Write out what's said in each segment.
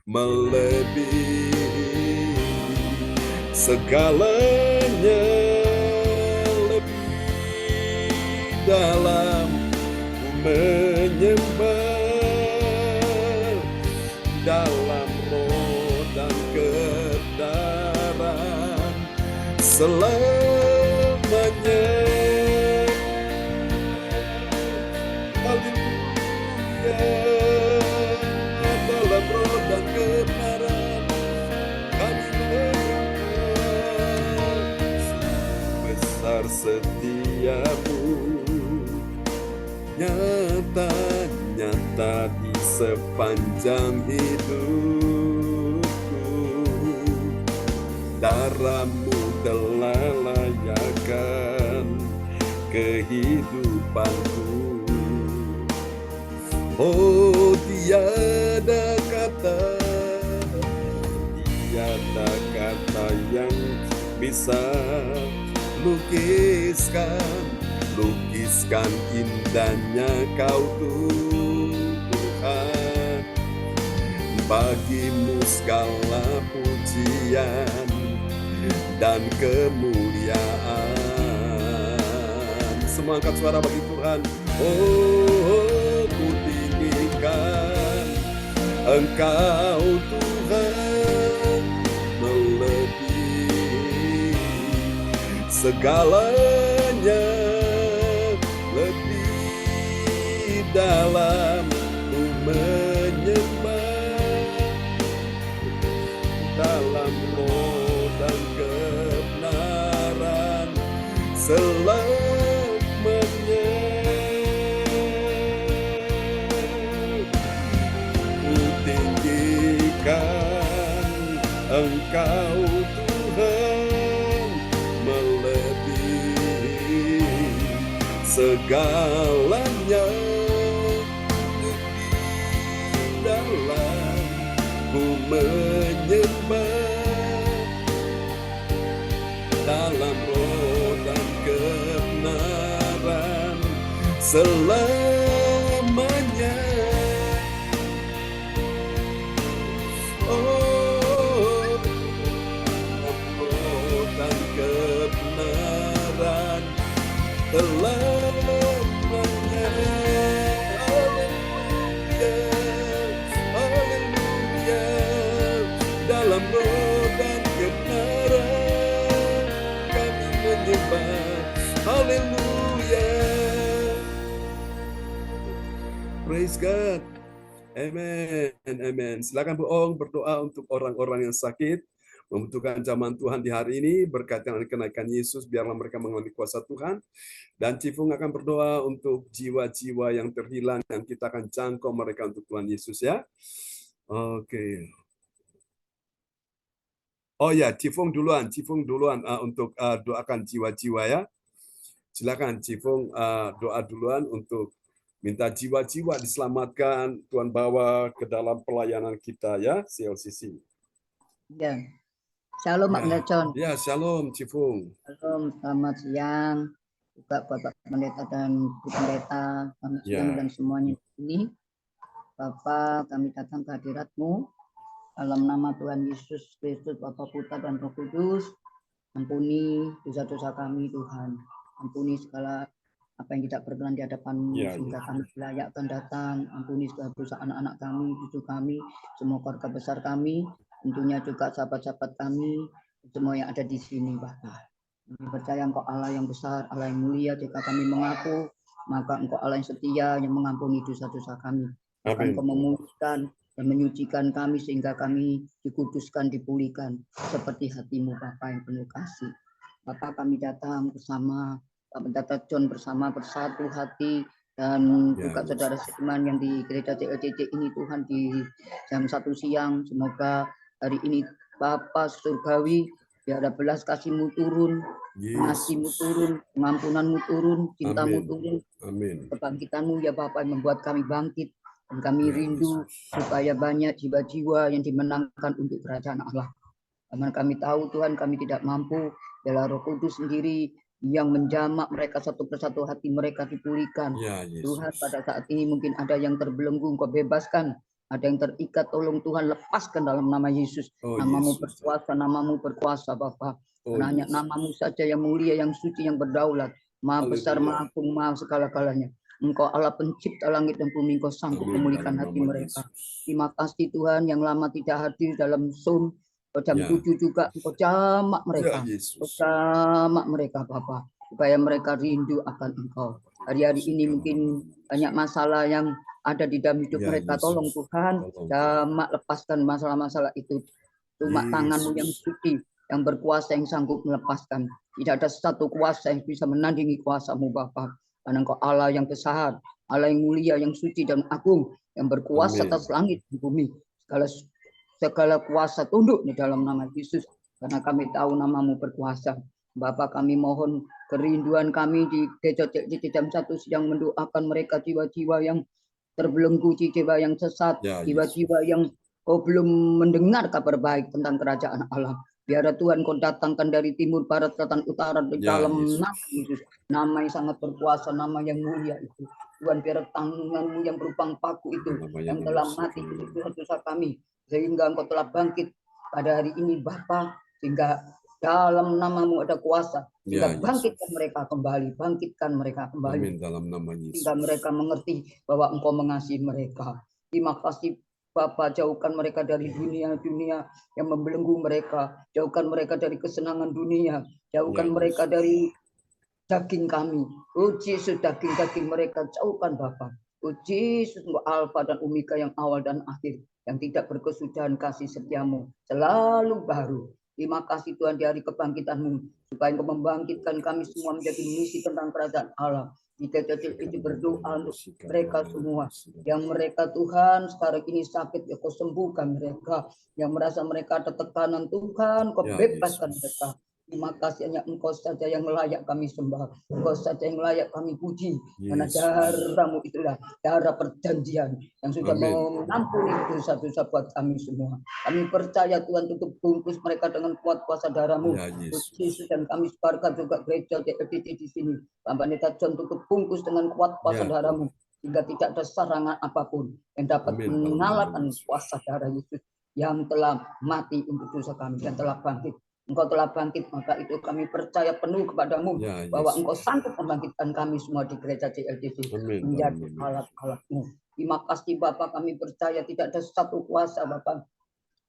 melebihi segalanya, lebih dalam ku menyembah dalam roh dan kebenaran selamanya. Haleluya, dalam roh dan kebenaran kami menyembah. Besar setiamu, nyata-nyata di sepanjang hidupku. Darahmu telah layakkan kehidupanku. Oh, tiada kata yang bisa lukiskan indahnya Kau Tuhan. Bagimu segala pujian dan kemuliaan. Semua angkat suara bagi Tuhan. Oh, ku tinggikan Engkau Tuhan, melebihi segalanya, lebih dalam ku menyembah dalam roh dan kebenaran selamanya. Ku tinggikan Engkau Tuhan, melebihi segalanya, lebih dalam ku menyembah dalam roh dan kebenaran selamanya. Oh, roh dan kebenaran selamanya. Haleluya, haleluya, dalam roh dan kebenaran kami menyembah. Haleluya. Praise God. Amen. Amen. Silakan Bu Ong berdoa untuk orang-orang yang sakit, membutuhkan zaman Tuhan di hari ini, berkaitan dengan kenaikan Yesus, biarlah mereka mengalami kuasa Tuhan. Dan Cifung akan berdoa untuk jiwa-jiwa yang terhilang, dan kita akan jangkau mereka untuk Tuhan Yesus ya. Oke. Oh ya, Cifung duluan untuk doakan jiwa-jiwa ya. Silakan Cifung doa duluan untuk minta jiwa-jiwa diselamatkan, Tuhan bawa ke dalam pelayanan kita ya, CLCC. Ya. Shalom Pak Pendeta John. Ya, shalom Cifung. Shalom, selamat siang juga buat Pak Pendeta dan Bu Pendeta, selamat siang dan semuanya di sini. Bapak, kami datang ke hadirat-Mu dalam nama Tuhan Yesus Kristus, Bapa, Putra dan Roh Kudus. Ampuni dosa-dosa kami Tuhan, ampuni segala apa yang tidak berkenan di hadapan-Mu, sehingga kami dilayakkan datang. Ampuni segala dosa anak-anak kami, cucu kami, semua keluarga besar kami, tentunya juga sahabat-sahabat kami, semua yang ada di sini Bapak. Kami percaya Engkau Allah yang besar, Allah yang mulia. Jika kami mengaku, maka Engkau Allah yang setia, yang mengampuni dosa-dosa kami. Akan Engkau memulihkan dan menyucikan kami, sehingga kami dikuduskan, dipulihkan seperti hati-Mu Bapa yang penuh kasih. Bapak, kami datang bersama Pak Pendeta John, bersama bersatu hati, dan juga saudara seiman yang di gereja CLCC ini Tuhan, di jam 1 siang. Semoga hari ini Bapa surgawi, biar ada belas kasih-Mu turun, kasih-Mu turun, pengampunan-Mu turun, cinta-Mu turun, kebangkitan-Mu ya Bapa, yang membuat kami bangkit. Dan kami rindu supaya banyak jiwa-jiwa yang dimenangkan untuk kerajaan Allah. Karena kami tahu Tuhan, kami tidak mampu, biarlah Roh Kudus sendiri yang menjamak mereka satu persatu, hati mereka dipulihkan. Tuhan, pada saat ini mungkin ada yang terbelenggu, Engkau bebaskan Ada yang terikat, tolong Tuhan lepaskan dalam nama Yesus. Namamu berkuasa, namamu berkuasa Bapa. Hanya namamu saja yang mulia, yang suci, yang berdaulat. Maha besar, maha agung, maha segala-galanya. Engkau Allah pencipta langit dan bumi, Engkau sanggup memulihkan hati mereka. Terima kasih Tuhan yang lama tidak hadir dalam Zoom. Jam 7 juga Engkau jamak mereka. Engkau jamak mereka Bapa. Supaya mereka rindu akan Engkau. Hari-hari ini mungkin banyak masalah yang ada di dalam hidup mereka. Tolong Tuhan, jamak lepaskan masalah-masalah itu. Cuma tangan-Mu yang suci, yang berkuasa, yang sanggup melepaskan. Tidak ada satu kuasa yang bisa menandingi kuasa-Mu Bapa. Karena Engkau Allah yang besar, Allah yang mulia, yang suci dan agung, yang berkuasa atas langit dan bumi. Segala kuasa tunduk di dalam nama Yesus. Karena kami tahu namamu berkuasa. Bapa, kami mohon kerinduan kami di gereja di jam 1 sedang mendoakan mereka, jiwa-jiwa yang terbelenggu, jiwa yang sesat, jiwa-jiwa yang belum mendengar kabar baik tentang kerajaan Allah. Biar Tuhan Kau datangkan dari timur, barat, selatan, utara di dalam nama Yesus. Nama yang sangat berkuasa, nama yang mulia itu. Tuhan, biar tangan-Mu yang berupa paku itu yang telah mati untuk dosa kami, sehingga Engkau telah bangkit pada hari ini Bapa, sehingga dalam namamu ada kuasa, sehingga bangkitkan mereka kembali, bangkitkan mereka kembali. Amin, dalam nama Yesus. Sehingga mereka mengerti bahwa Engkau mengasihi mereka. Terima kasih Bapa, jauhkan mereka dari dunia-dunia yang membelenggu mereka, jauhkan mereka dari kesenangan dunia, jauhkan mereka dari daging kami. Oh Yesus, daging-daging mereka jauhkan Bapa. Oh Yesus, Alfa dan Omega, yang awal dan akhir, yang tidak berkesudahan, kasih setiamu selalu baru. Terima kasih Tuhan di hari kebangkitan-Mu, supaya Engkau membangkitkan kami semua menjadi misi tentang kerajaan Allah. Jika itu berdoa untuk mereka semua, yang mereka Tuhan sekarang ini sakit, ya Kau sembuhkan mereka. Yang merasa mereka ada tekanan, Tuhan Kau bebaskan mereka. Terima kasih, hanya Engkau saja yang layak kami sembah, Engkau saja yang layak kami puji. Karena darah-Mu itulah darah perjanjian yang sudah mengampuni dosa-dosa buat kami semua. Kami percaya Tuhan, tutup bungkus mereka dengan kuat kuasa darah-Mu, Yesus. Dan kami sebarkan juga gereja DLDT di sini. Pak Pendeta John, tutup bungkus dengan kuat kuasa darah-Mu, sehingga tidak ada serangan apapun yang dapat mengalahkan kuasa darah Yesus yang telah mati untuk dosa kami dan telah bangkit. Engkau telah bangkit, maka itu kami percaya penuh kepadamu, bahwa Engkau sanggup membangkitkan kami semua di gereja DLDT menjadi alat-alat-Mu. Terima kasih Bapak, kami percaya tidak ada satu kuasa Bapak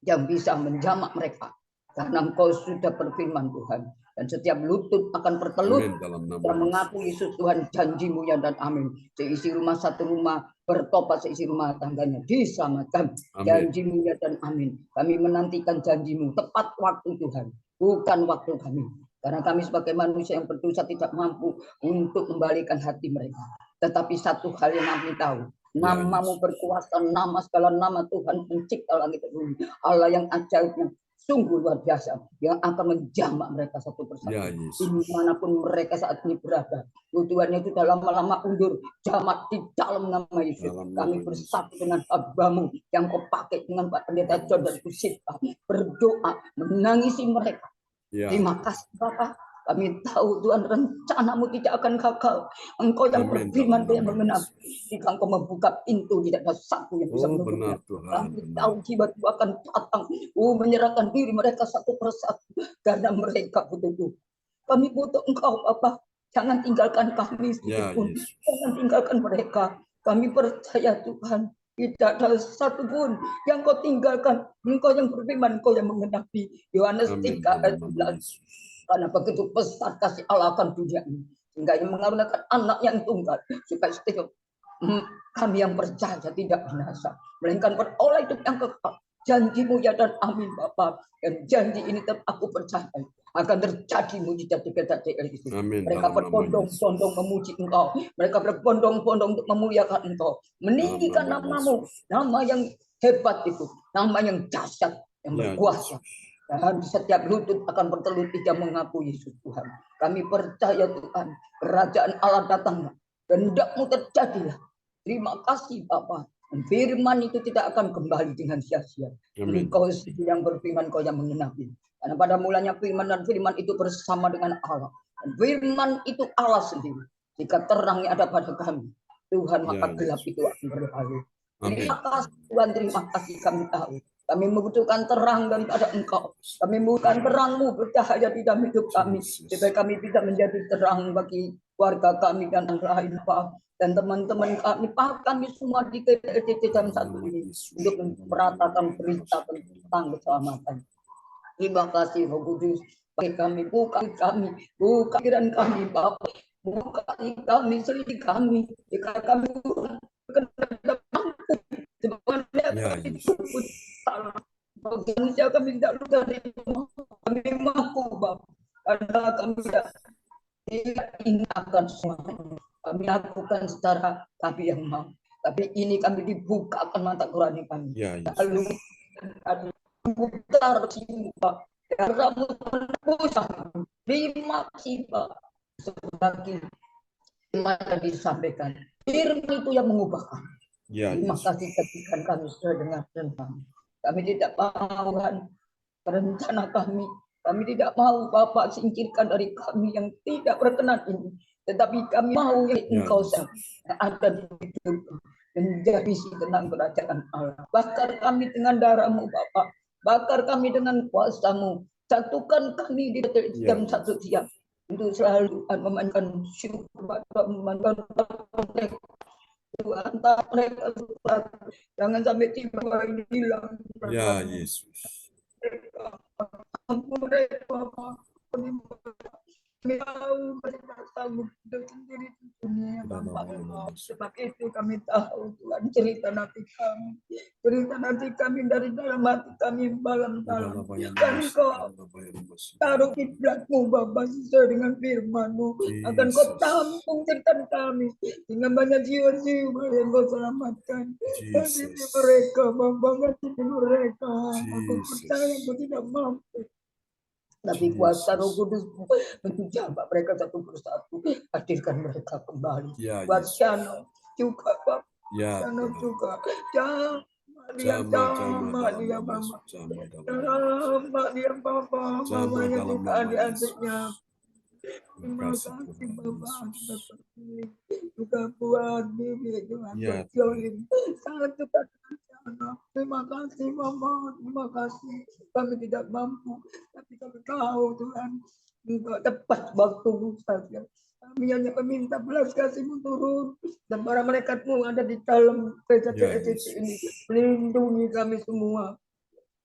yang bisa menjamak mereka, karena Engkau sudah berfirman Tuhan, dan setiap lutut akan bertelut dan mengaku Yesus Tuhan. Janji-Mu ya dan amin. Seisi rumah satu rumah bertobat, seisi rumah tangganya diselamatkan. Janji-Mu ya dan amin. Kami menantikan janji-Mu tepat waktu Tuhan, bukan waktu kami. Karena kami sebagai manusia yang berdosa tidak mampu untuk membalikan hati mereka. Tetapi satu hal yang kami tahu, namamu berkuasa, nama segala nama Tuhan pencipta langit dan bumi, Allah yang ajaib, yang sungguh luar biasa, yang akan menjamak mereka satu persatu. Dimanapun mereka saat ini berada, Tuhan itu dalam lama undur jamak di dalam nama Yesus. Kami bersatu dengan hamba-Mu yang Kau pakai dengan Pak Pendeta John dan Bu Sita, berdoa menangisi mereka. Terima kasih Bapak. Kami tahu Tuhan, rencana-Mu tidak akan gagal. Engkau yang berfirman, Kau yang mengenal. Jika Engkau membuka pintu, tidak ada satu yang bisa menutupnya. Kami tahu jiwa-jiwa akan datang, menyerahkan diri mereka satu persatu, karena mereka butuh Tuhan. Kami butuh Engkau Bapak. Jangan tinggalkan kami sedikit pun. Jangan tinggalkan mereka. Kami percaya Tuhan, tidak ada satu pun yang Kau tinggalkan. Engkau yang berfirman, Engkau yang mengenapi. Yohanes 3 ayat 11. Karena begitu besar kasih Allah akan dunia ini, sehingga Ia mengaruniakan anak yang tunggal, supaya setiap kami yang percaya tidak binasa, melainkan beroleh hidup yang kekal. Janji-Mu ya dan amin Bapak. Dan janji ini tetap aku percaya akan terjadi mujizat di gereja DLDT. Mereka berbondong-bondong memuji Engkau, mereka berbondong-bondong untuk memuliakan Engkau, meninggikan nama-Mu, nama yang hebat itu, nama yang dahsyat, yang berkuasa. Dan setiap lutut akan bertelut tidak mengaku Yesus Tuhan. Kami percaya Tuhan, kerajaan Allah datang, kehendak-Mu terjadilah. Terima kasih Bapa. Firman itu tidak akan kembali dengan sia-sia. Engkau yang berfirman, Kau yang mengenapi. Karena pada mulanya firman, dan firman itu bersama dengan Allah. Dan firman itu Allah sendiri. Jika terangnya ada pada kami, Tuhan, maka gelap itu akan berlalu. Terima kasih Tuhan, terima kasih kami tahu. Kami membutuhkan terang daripada Engkau. Kami membutuhkan terang-Mu bercahaya di dalam hidup kami. Supaya kami bisa menjadi terang bagi keluarga kami dan yang lain, Pak. Dan teman-teman kami, Pak, kami semua di KDT jam 1 ini untuk meratakan berita tentang keselamatan. Terima kasih Roh Kudus. Bagi kami, buka pikiran kami, Bapak. Buka kami, selidiki kami. Jika kami Ya, Yesus. Indonesia kami tidak lupa kami mampu Bapak, karena kami tidak ingatkan semua kami lakukan secara kami yang mau, tapi ini kami dibukakan mata Quran kami. Ya, Lalu putar Pak, karena menebus kami. Terima kasih Pak. Lagi firman yang disampaikan, firman itu yang mengubah kami. Ya, Terima Yesus. kasih jadikan kami sesuai dengan firman. Kami tidak mau rencana kami. Kami tidak mau Bapak singkirkan dari kami yang tidak berkenan ini. Tetapi kami mau yang Engkau yang ada di hidup menjadi visi tentang kerajaan Allah. Bakar kami dengan darah-Mu Bapak. Bakar kami dengan kuasa-Mu. Satukan kami di jam 1 siang. Untuk selalu memainkan syukur, memainkan antara mereka, jangan sampai tiba ini hilang. Ya, Yesus. Ampun mereka, kami tahu mereka sanggup sendiri di dunia, Bapak. Sebab itu kami tahu Tuhan, cerita nanti kami dari dalam hati kami dalam-dalam. Dan Kau taruh kiblat-Mu Bapak sesuai dengan firman-Mu. Akan Kau tampung cerita kami dengan banyak jiwa-jiwa yang Kau selamatkan. Kasih mereka Bapak, kasih mereka. Aku percaya Kau tidak mampu, tapi kuasa Roh Kudus menjaga mereka satu persatu, hadirkan mereka kembali. Buat Shana juga Bapak, Shana juga dia Mama, dia Papa, mamanya juga adik-adiknya. Terima kasih Bapak, juga buat Bibi, Tuhan Jolim, sangat dekat. Terima kasih Mama, terima kasih. Kami tidak mampu, tapi kami tahu Tuhan, Engkau tepat waktu saja. Kami hanya meminta belas kasih-Mu turun, dan para malaikat-Mu ada di dalam gereja ini, melindungi kami semua.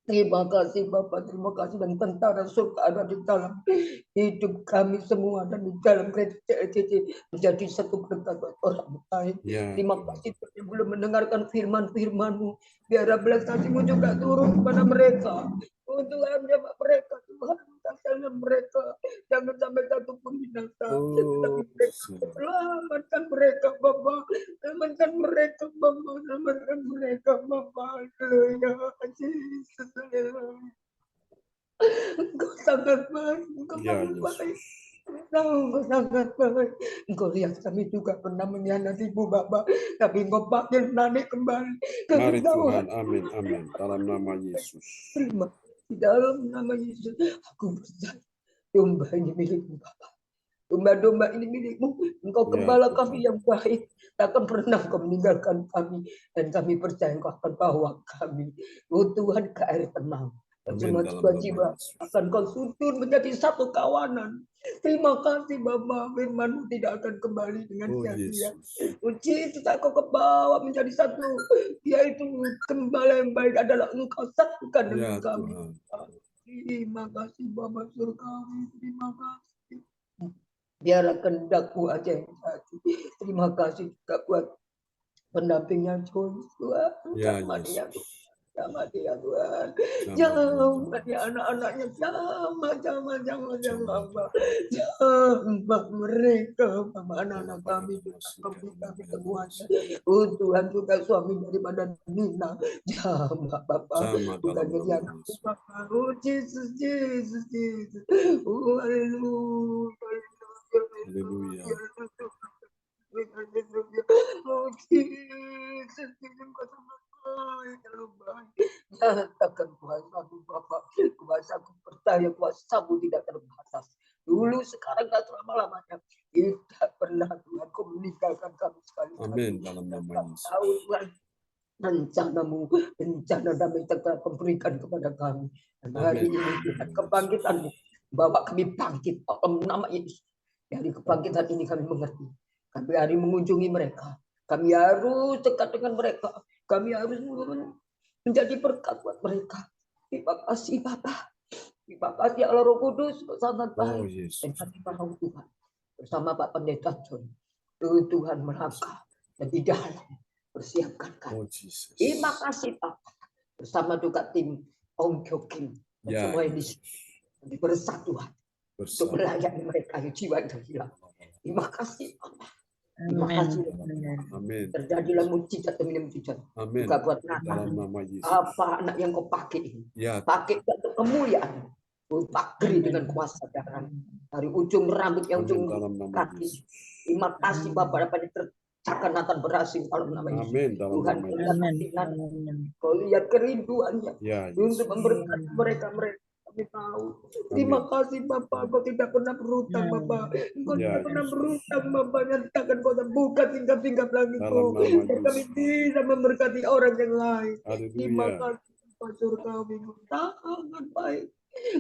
Terima kasih Bapak, terima kasih, dan tentara surga ada di dalam hidup kami semua dan di dalam gereja menjadi satu berkat buat orang lain. Terima kasih yang belum mendengarkan firman-firman-Mu, biar belas kasih-Mu juga turun kepada mereka. Oh Tuhan, jawab mereka, Tuhan, kasihlah mereka, jangan sampai satu pun binasa, tapi mereka, selamatkan mereka Bapak, selamatkan mereka Bapak, selamatkan mereka Bapak. Haleluya, Yesus. Engkau sangat baik, Engkau baik. Engkau sangat baik. Engkau lihat kami juga pernah mengkhianati-Mu Bapak, tapi Engkau panggil naik kembali. Mari Tuhan, amin, amin. Dalam nama Yesus. Terima di dalam nama Yesus, aku percaya domba ini milik-Mu Bapak. Domba-domba ini milik-Mu. Engkau gembala kami yang baik, takkan pernah Engkau meninggalkan kami, dan kami percaya Engkau akan bawa kami, oh Tuhan, ke air tenang. Dan semua jiwa-jiwa akan Kau susun menjadi satu kawanan. Terima kasih Bapak, firman-Mu tidak akan kembali dengan sia-sia. Uji tidak Kau kebawa menjadi satu, yaitu gembala yang baik adalah Engkau satukan dengan kami. Terima kasih Bapak surgawi, terima kasih. Biarlah kehendak-Mu aja yang jadi. Terima kasih juga buat pendampingnya Joyce Tuhan. Sama dia Tuhan. Jangan dia anak-anaknya, jangan mereka, sama anak-anak kami juga, kami semuanya. Oh Tuhan, juga suami daripada Nina, jangan Bapak, bukan jadi anak Bapak. Oh Yesus, oh haleluya. Oh Jesus, nyatakan kuasa-Mu Bapak, kuasa-Mu percaya, kuasa-Mu tidak terbatas. Dulu, sekarang, dan selama-lamanya. Tidak pernah Tuhan Kau meninggalkan kami sekali. Amin dalam nama Yesus. Tahu Tuhan, rencanamu, rencana damai telah Kau berikan kepada kami. Dan hari ini Tuhan, kebangkitanmu bawa kami bangkit dalam nama Yesus. Dari kebangkitan ini kami mengerti. Kami harus mengunjungi mereka. Kami harus dekat dengan mereka. Kami harus menjadi berkat buat mereka. Terima kasih Bapak. Terima kasih Allah Roh Kudus, sangat baik. Dan kami mau Tuhan bersama Pak Pendeta John. Tuhan melangkah lebih dalam, persiapkan kami. Terima kasih Pak. Bersama juga tim Ong Kyo Kim dan semua yang di persatuan untuk melayani mereka yang jiwa yang hilang. Terima kasih Bapak. Terima kasih. Amin. Terjadilah mujizat demi mujizat. Amin. Juga buat apa anak yang Kau pakai ini. Pakai untuk kemuliaan. Kau pakai dengan kuasa darah. Dari ujung rambut yang ujung kaki. Terima kasih Bapak dapat tercakar akan berhasil dalam nama Yesus. Amin. Tuhan Kau lihat kerinduannya untuk memberkati mereka. Kami tahu. Terima kasih Bapak. Kau tidak pernah berhutang Bapak. Kau tidak pernah berhutang Bapak. Nyatakan Kau buka tingkap-tingkap lagi Kau. Dan kami bisa memberkati orang yang lain. Terima kasih Pastor kami. Sangat baik.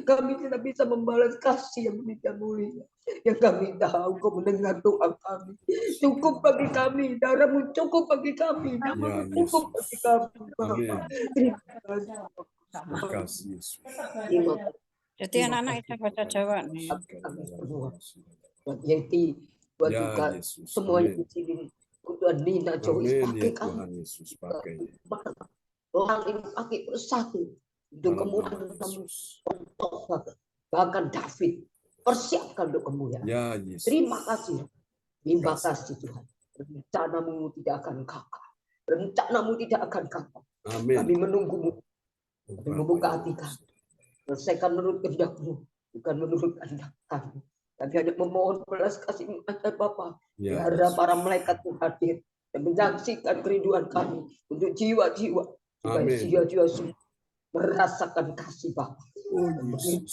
Kami tidak bisa membalas kasih yang tidak mulia. Yang kami tahu Kau mendengar doa kami. Cukup bagi kami. Darahmu cukup bagi kami. Namamu cukup bagi kami. Terima kasih. Terima kasih Yesus. Jadi anak-anak itu baca Jawa nih. Buat Yeti, buat juga semua yang di sini. Untuk Nina Joyce pakai Tuhan Yesus pakai. Orang ini pakai bersatu. Untuk kemuliaan kamu. Bahkan David persiapkan untuk kemuliaan. Terima kasih. Terima kasih Tuhan. Rencanamu tidak akan gagal. Rencanamu tidak akan gagal. Kami menunggumu. Kami membuka hati kami. Selesaikan menurut kehendak-Mu, bukan menurut kehendak kami. Kami hanya memohon belas kasih Bapa. Biarlah para malaikat Tuhan hadir dan menyaksikan kerinduan kami untuk jiwa-jiwa. Supaya jiwa-jiwa semua merasakan kasih Bapa.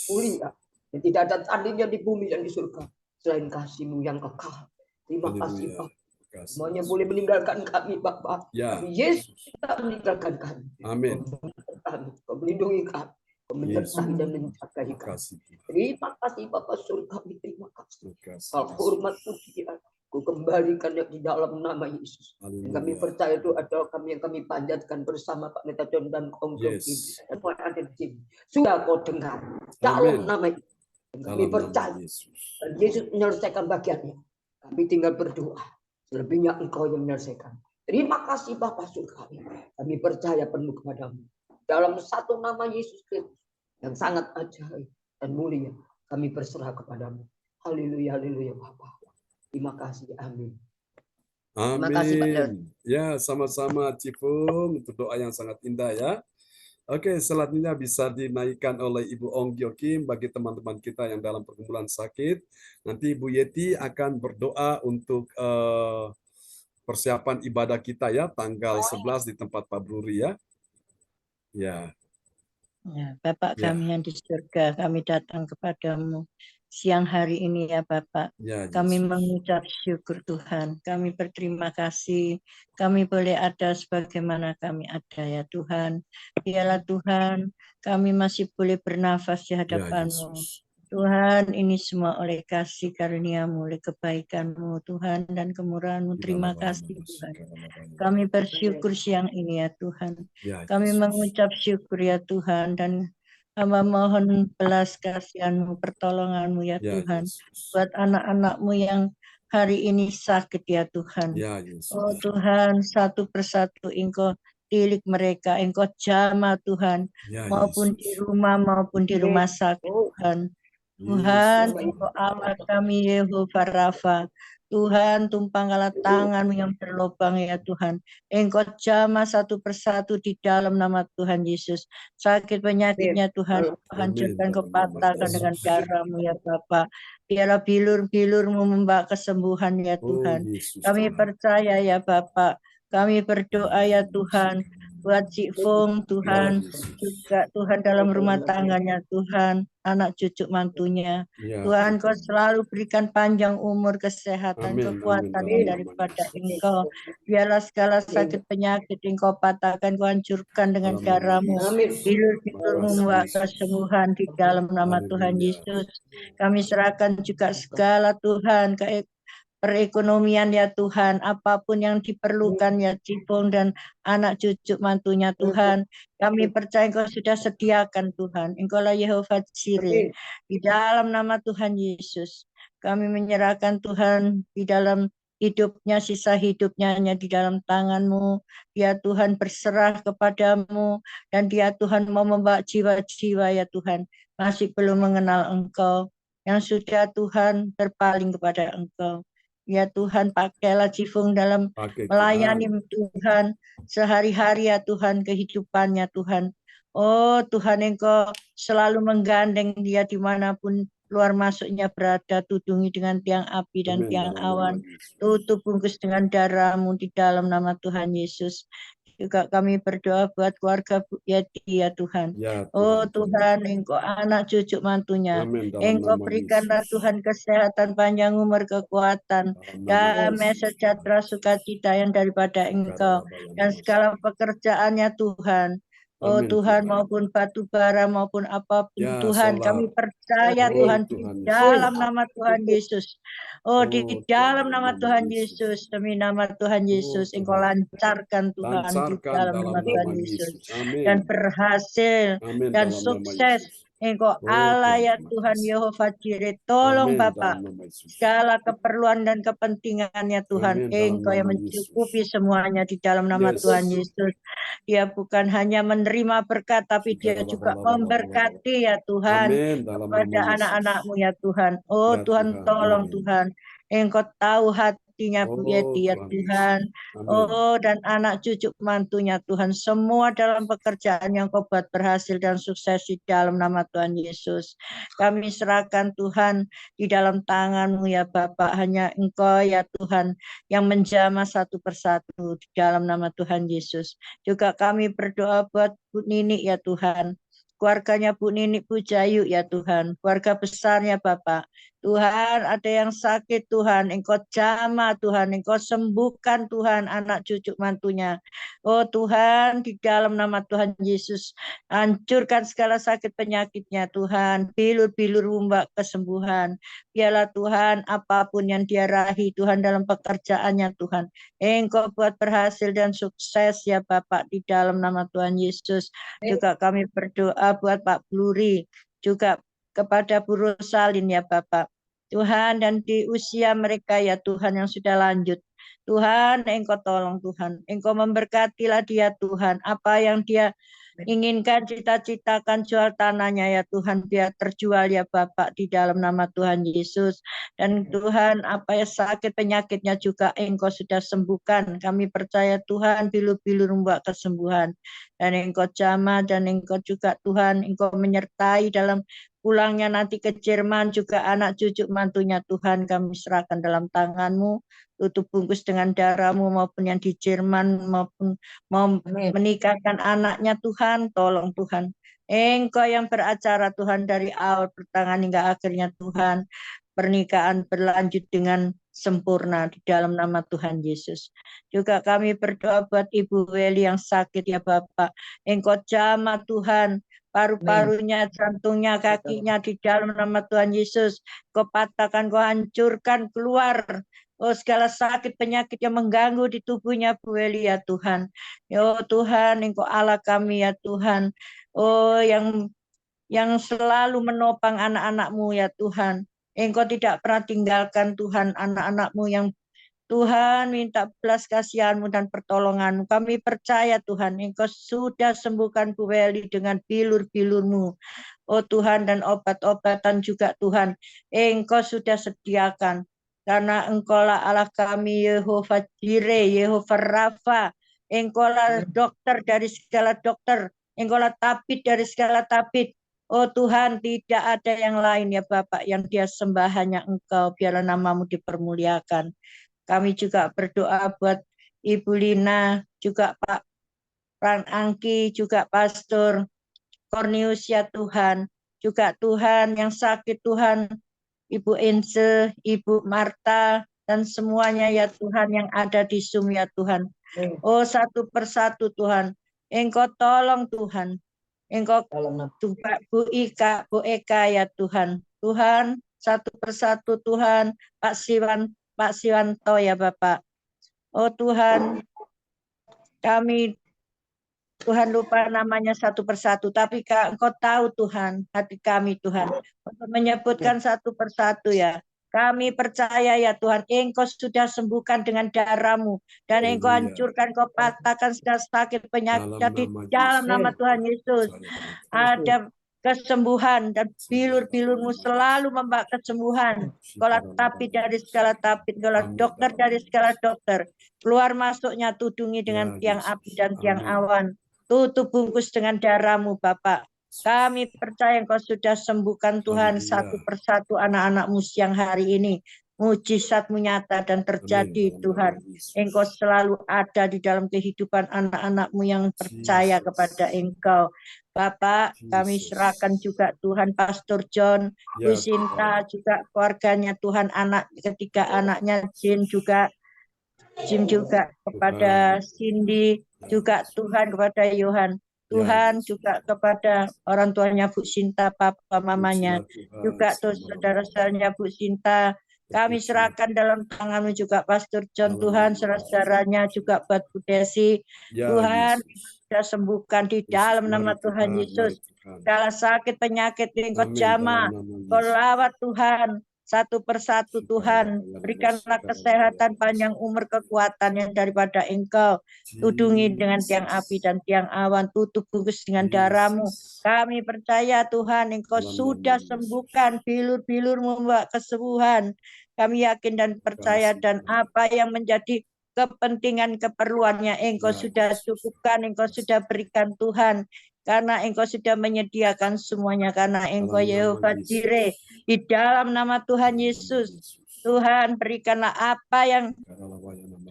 Mulia. Dan tidak ada tandingnya di bumi dan di surga selain kasih-Mu yang kekal. Terima kasih Bapa. Semuanya boleh meninggalkan kami Bapak. Yesus tidak meninggalkan kami. Amin. Kau melindungi kami. Kau menyertai dan menjaga kami. Terima kasih Bapak surga kami. Terima kasih. Hormat pujian. Ku kembalikan di dalam nama Yesus. Dan kami percaya doa kami yang kami panjatkan bersama Pak Pendeta John dan Om Jokim dan Pak Ada Jim. Sudah Kau dengar dalam nama Yesus. Kami percaya dan Yesus menyelesaikan bagiannya. Kami tinggal berdoa. Selebihnya Engkau yang menyelesaikan. Terima kasih Bapak surga kami. Kami percaya penuh kepadamu. Dalam satu nama Yesus Kristus yang sangat ajaib dan mulia, kami berserah kepadamu. Haleluya, haleluya Bapak. Terima kasih. Amin. Amin. Terima kasih Pak. Ya, sama-sama Cipung untuk doa yang sangat indah ya. Oke, selanjutnya bisa dinaikkan oleh Ibu Ong Kyo Kim bagi teman-teman kita yang dalam pergumulan sakit. Nanti Ibu Yeti akan berdoa untuk persiapan ibadah kita ya, tanggal 11 di tempat Pak Bruri ya. Ya. Bapak kami yang di surga, kami datang kepadamu siang hari ini ya Bapak. Kami mengucap syukur Tuhan. Kami berterima kasih. Kami boleh ada sebagaimana kami ada ya Tuhan. Biarlah Tuhan, kami masih boleh bernafas di hadapan-Mu. Tuhan, ini semua oleh kasih karunia-Mu, oleh kebaikan-Mu Tuhan dan kemurahan-Mu. Terima kasih Tuhan. Kami bersyukur siang ini ya Tuhan. Kami mengucap syukur ya Tuhan dan hamba mohon belas kasihan-Mu, pertolongan-Mu ya Tuhan. Buat anak-anak-Mu yang hari ini sakit ya Tuhan. Oh Tuhan, satu persatu Engkau tilik mereka, Engkau jamah Tuhan. Maupun di rumah maupun di rumah sakit Tuhan. Tuhan, Engkau Allah kami Yehova Rafa. Tuhan, tumpangkanlah tangan-Mu yang berlubang ya Tuhan. Engkau jamah satu persatu di dalam nama Tuhan Yesus. Sakit penyakitnya Tuhan, hancurkan, Kau patahkan dengan darah-Mu ya Bapa. Biarlah bilur-bilur-Mu membawa kesembuhan ya Tuhan. Kami percaya ya Bapa. Kami berdoa ya Tuhan. buat Cik Fung, Tuhan, juga Tuhan dalam rumah tangganya, Tuhan, anak cucu mantunya. Tuhan, Kau selalu berikan panjang umur, kesehatan, kekuatan yang daripada Engkau. Biarlah segala sakit penyakit Engkau patahkan, Kau hancurkan dengan darah-Mu. Bilur-bilur membawa kesembuhan di dalam nama Tuhan Yesus. Kami serahkan juga segala Tuhan, perekonomian ya Tuhan, apapun yang diperlukan ya Cipong dan anak cucu mantunya Tuhan, kami percaya Engkau sudah sediakan Tuhan. Engkau lah Yehova Jireh. Di dalam nama Tuhan Yesus, kami menyerahkan Tuhan di dalam hidupnya, sisa hidupnya hanya di dalam tangan-Mu. Dia Tuhan berserah kepadamu, dan dia Tuhan mau membawa jiwa-jiwa ya Tuhan, masih belum mengenal Engkau, yang sudah Tuhan berpaling kepada Engkau. Ya Tuhan, pakailah Cifung dalam melayani Tuhan sehari-hari ya Tuhan, kehidupannya Tuhan. Oh Tuhan, Engkau selalu menggandeng dia dimanapun luar masuknya berada, tudungi dengan tiang api dan tiang awan, tutup bungkus dengan darah-Mu di dalam nama Tuhan Yesus. Juga kami berdoa buat keluarga Bu Yeti ya Tuhan. Oh Tuhan, Engkau anak cucu mantunya. Engkau berikanlah Tuhan kesehatan, panjang umur, kekuatan, damai, sejahtera, sukacita yang daripada Engkau. Dan segala pekerjaannya Tuhan. Oh Tuhan, maupun batu bara maupun apapun Tuhan, kami percaya Tuhan di dalam nama Tuhan Yesus. Oh di dalam nama Tuhan Yesus, demi nama Tuhan Yesus, Engkau lancarkan Tuhan di dalam nama Tuhan Yesus, dan berhasil dan sukses. Engkau Allah ya Tuhan Yehova Jireh, tolong Bapak segala keperluan dan kepentingannya Tuhan. Engkau yang mencukupi semuanya di dalam nama Tuhan Yesus. Dia bukan hanya menerima berkat, tapi dia juga memberkati ya Tuhan kepada anak-anak-Mu ya Tuhan. Oh Tuhan, tolong Tuhan. Engkau tahu hatinya Bu Yeti ya Tuhan. Oh, dan anak cucu mantunya Tuhan, semua dalam pekerjaan yang Kau buat berhasil dan sukses di dalam nama Tuhan Yesus. Kami serahkan Tuhan di dalam tangan-Mu ya Bapak. Hanya Engkau ya Tuhan yang menjamah satu persatu di dalam nama Tuhan Yesus. Juga kami berdoa buat Bu Nini ya Tuhan, keluarganya Bu Nini Pujayu ya Tuhan, keluarga besarnya Bapak. Tuhan, ada yang sakit Tuhan, Engkau jamah Tuhan, Engkau sembuhkan Tuhan anak cucu mantunya. Oh Tuhan, di dalam nama Tuhan Yesus, hancurkan segala sakit penyakitnya Tuhan, bilur-bilur umbak kesembuhan. Biarlah Tuhan, apapun yang dia raih Tuhan dalam pekerjaannya Tuhan, Engkau buat berhasil dan sukses ya Bapak di dalam nama Tuhan Yesus. Juga kami berdoa buat Pak Bluri, juga kepada Bu Rosalin ya Bapak. Tuhan, dan di usia mereka ya Tuhan yang sudah lanjut, Tuhan Engkau tolong Tuhan, Engkau memberkatilah dia Tuhan, apa yang dia inginkan, cita-citakan, jual tanahnya ya Tuhan, biar terjual ya Bapak di dalam nama Tuhan Yesus. Dan Tuhan, apa ya sakit penyakitnya juga Engkau sudah sembuhkan. Kami percaya Tuhan, bilur-bilur membawa kesembuhan. Dan Engkau jamah, dan Engkau juga Tuhan, Engkau menyertai dalam pulangnya nanti ke Jerman, juga anak cucu mantunya Tuhan kami serahkan dalam tangan-Mu. Tutup bungkus dengan darah-Mu, maupun yang di Jerman maupun mau menikahkan anaknya Tuhan, tolong Tuhan. Engkau yang beracara Tuhan dari awal pertengahan hingga akhirnya Tuhan, pernikahan berlanjut dengan sempurna di dalam nama Tuhan Yesus. Juga kami berdoa buat Ibu Weli yang sakit ya Bapak. Engkau jamah Tuhan, paru-parunya, jantungnya, kakinya di dalam nama Tuhan Yesus. Kau patahkan, Kau hancurkan, keluar. Oh segala sakit penyakit yang mengganggu di tubuhnya Bu Weli ya Tuhan. Oh Tuhan, Engkau Allah kami ya Tuhan. Oh yang selalu menopang anak-anak-Mu ya Tuhan. Engkau tidak pernah tinggalkan Tuhan anak-anak-Mu yang Tuhan minta belas kasihan-Mu dan pertolongan-Mu. Kami percaya Tuhan, Engkau sudah sembuhkan Bu Weli dengan bilur-bilur-Mu. Oh Tuhan, dan obat-obatan juga Tuhan, Engkau sudah sediakan. Karena Engkau lah Allah kami, Yehova Jireh, Yehova Rafa. Engkau lah dokter dari segala dokter. Engkau lah tabib dari segala tabib. Oh Tuhan, tidak ada yang lain ya Bapak yang dia sembah, hanya Engkau. Biarlah nama-Mu dipermuliakan. Kami juga berdoa buat Ibu Lina, juga Pak Ran Angki, juga Pastor Cornelius ya Tuhan. Juga Tuhan yang sakit Tuhan, Ibu Ence, Ibu Marta, dan semuanya ya Tuhan yang ada di Zoom ya Tuhan. Oh, satu persatu Tuhan. Engkau tolong Tuhan. Engkau juga Bu Eka ya Tuhan. Tuhan, satu persatu Tuhan. Pak Siwanto ya Bapak. Oh Tuhan, kami Tuhan lupa namanya satu persatu, tapi Engkau tahu Tuhan hati kami Tuhan untuk menyebutkan satu persatu ya. Kami percaya ya Tuhan, Engkau sudah sembuhkan dengan darah-Mu dan Engkau hancurkan, Engkau patahkan segala sakit penyakit di dalam nama Tuhan Yesus. Ada kesembuhan dan bilur-bilur-Mu selalu membawa kesembuhan. Kalau tapi dari segala tapi, kalau dokter dari segala dokter, keluar masuknya tudungi dengan tiang api dan tiang awan. Tutup bungkus dengan darah-Mu Bapak. Kami percaya Engkau sudah sembuhkan Tuhan satu persatu anak-anak-Mu siang hari ini. Mujizat-Mu nyata dan terjadi Tuhan. Engkau selalu ada di dalam kehidupan anak-anak-Mu yang percaya kepada Engkau. Bapak, kami serahkan juga Tuhan Pastor John, Bu Sinta, juga keluarganya Tuhan, ketiga anaknya Jim juga kepada Cindy, juga Tuhan kepada Yohan, Tuhan juga kepada orang tuanya Bu Sinta, papa mamanya, juga saudara-saudaranya Bu Sinta. Kami serahkan dalam tangan-Mu juga Pastor John, Tuhan, saudara-saudaranya juga buat Bu Desi. Tuhan, sudah sembuhkan di dalam nama Tuhan Yesus. Segala sakit penyakit Engkau jamah, Engkau lawat Tuhan. Satu persatu Tuhan, berikanlah kesehatan, panjang umur, kekuatan yang daripada Engkau. Tudungi dengan tiang api dan tiang awan, tutup bungkus dengan darah-Mu. Kami percaya Tuhan, Engkau sudah sembuhkan, bilur-bilur membawa kesembuhan. Kami yakin dan percaya, dan apa yang menjadi kepentingan keperluannya Engkau sudah cukupkan, Engkau sudah berikan Tuhan. Karena Engkau sudah menyediakan semuanya, karena Engkau Yehova Jireh. Di dalam nama Tuhan Yesus, Tuhan berikanlah apa yang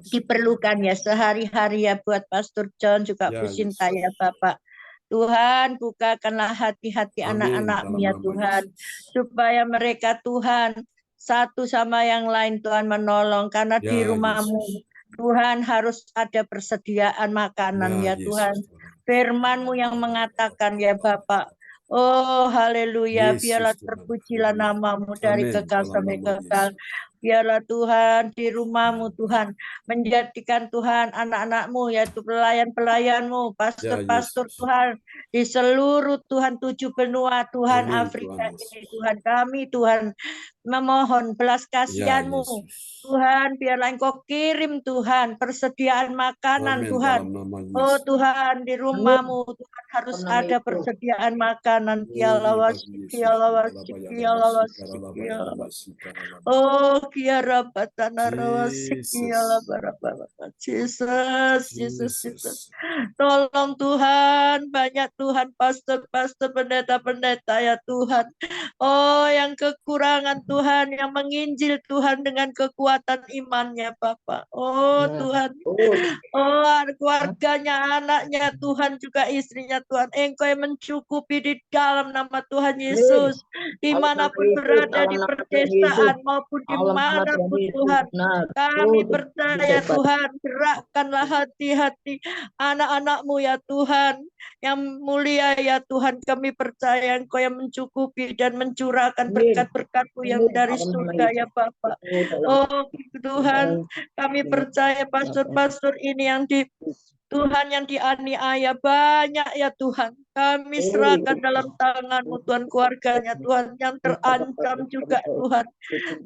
diperlukan ya sehari-hari ya buat Pastor John, juga Bu Sinta ya Bapak. Tuhan, bukakanlah hati-hati anak-anak-Mu ya Tuhan, supaya mereka Tuhan satu sama yang lain Tuhan menolong, karena di rumah-Mu Tuhan harus ada persediaan makanan ya Tuhan. Firman-Mu yang mengatakan ya Bapak, oh haleluya, biarlah terpujilah nama-Mu dari kekal sampai kekal. Biarlah Tuhan di rumah-Mu Tuhan menjadikan Tuhan anak-anak-Mu, yaitu pelayan-pelayan-Mu, pastor-pastor Tuhan di seluruh Tuhan 7 benua Tuhan Afrika ini Tuhan. Kami Tuhan memohon belas kasihan-Mu Tuhan, biarlah Engkau kirim Tuhan persediaan makanan Tuhan. Oh Tuhan, di rumah-Mu Tuhan harus ada persediaan makanan. Oh kiara batana rawasik Yesus. Tolong Tuhan, banyak Tuhan pastor-pastor, pendeta-pendeta ya Tuhan. Oh yang kekurangan Tuhan, yang menginjil Tuhan dengan kekuatan imannya Bapak. Oh Tuhan, oh keluarganya, anaknya Tuhan, juga istrinya Tuhan. Engkau yang mencukupi di dalam nama Tuhan Yesus. Dimanapun berada, di perdesaan maupun dimanapun Tuhan. Kami percaya Tuhan, gerakkanlah hati-hati anak-anak-Mu ya Tuhan. Yang mulia ya Tuhan, kami percaya Engkau yang mencukupi dan mencurahkan berkat-berkat-Mu yang dari surga ya Bapak. Oh Tuhan, kami percaya pastor-pastor ini yang Tuhan yang dianiaya banyak ya Tuhan. Kami serahkan dalam tangan-Mu Tuhan, keluarganya Tuhan yang terancam juga Tuhan.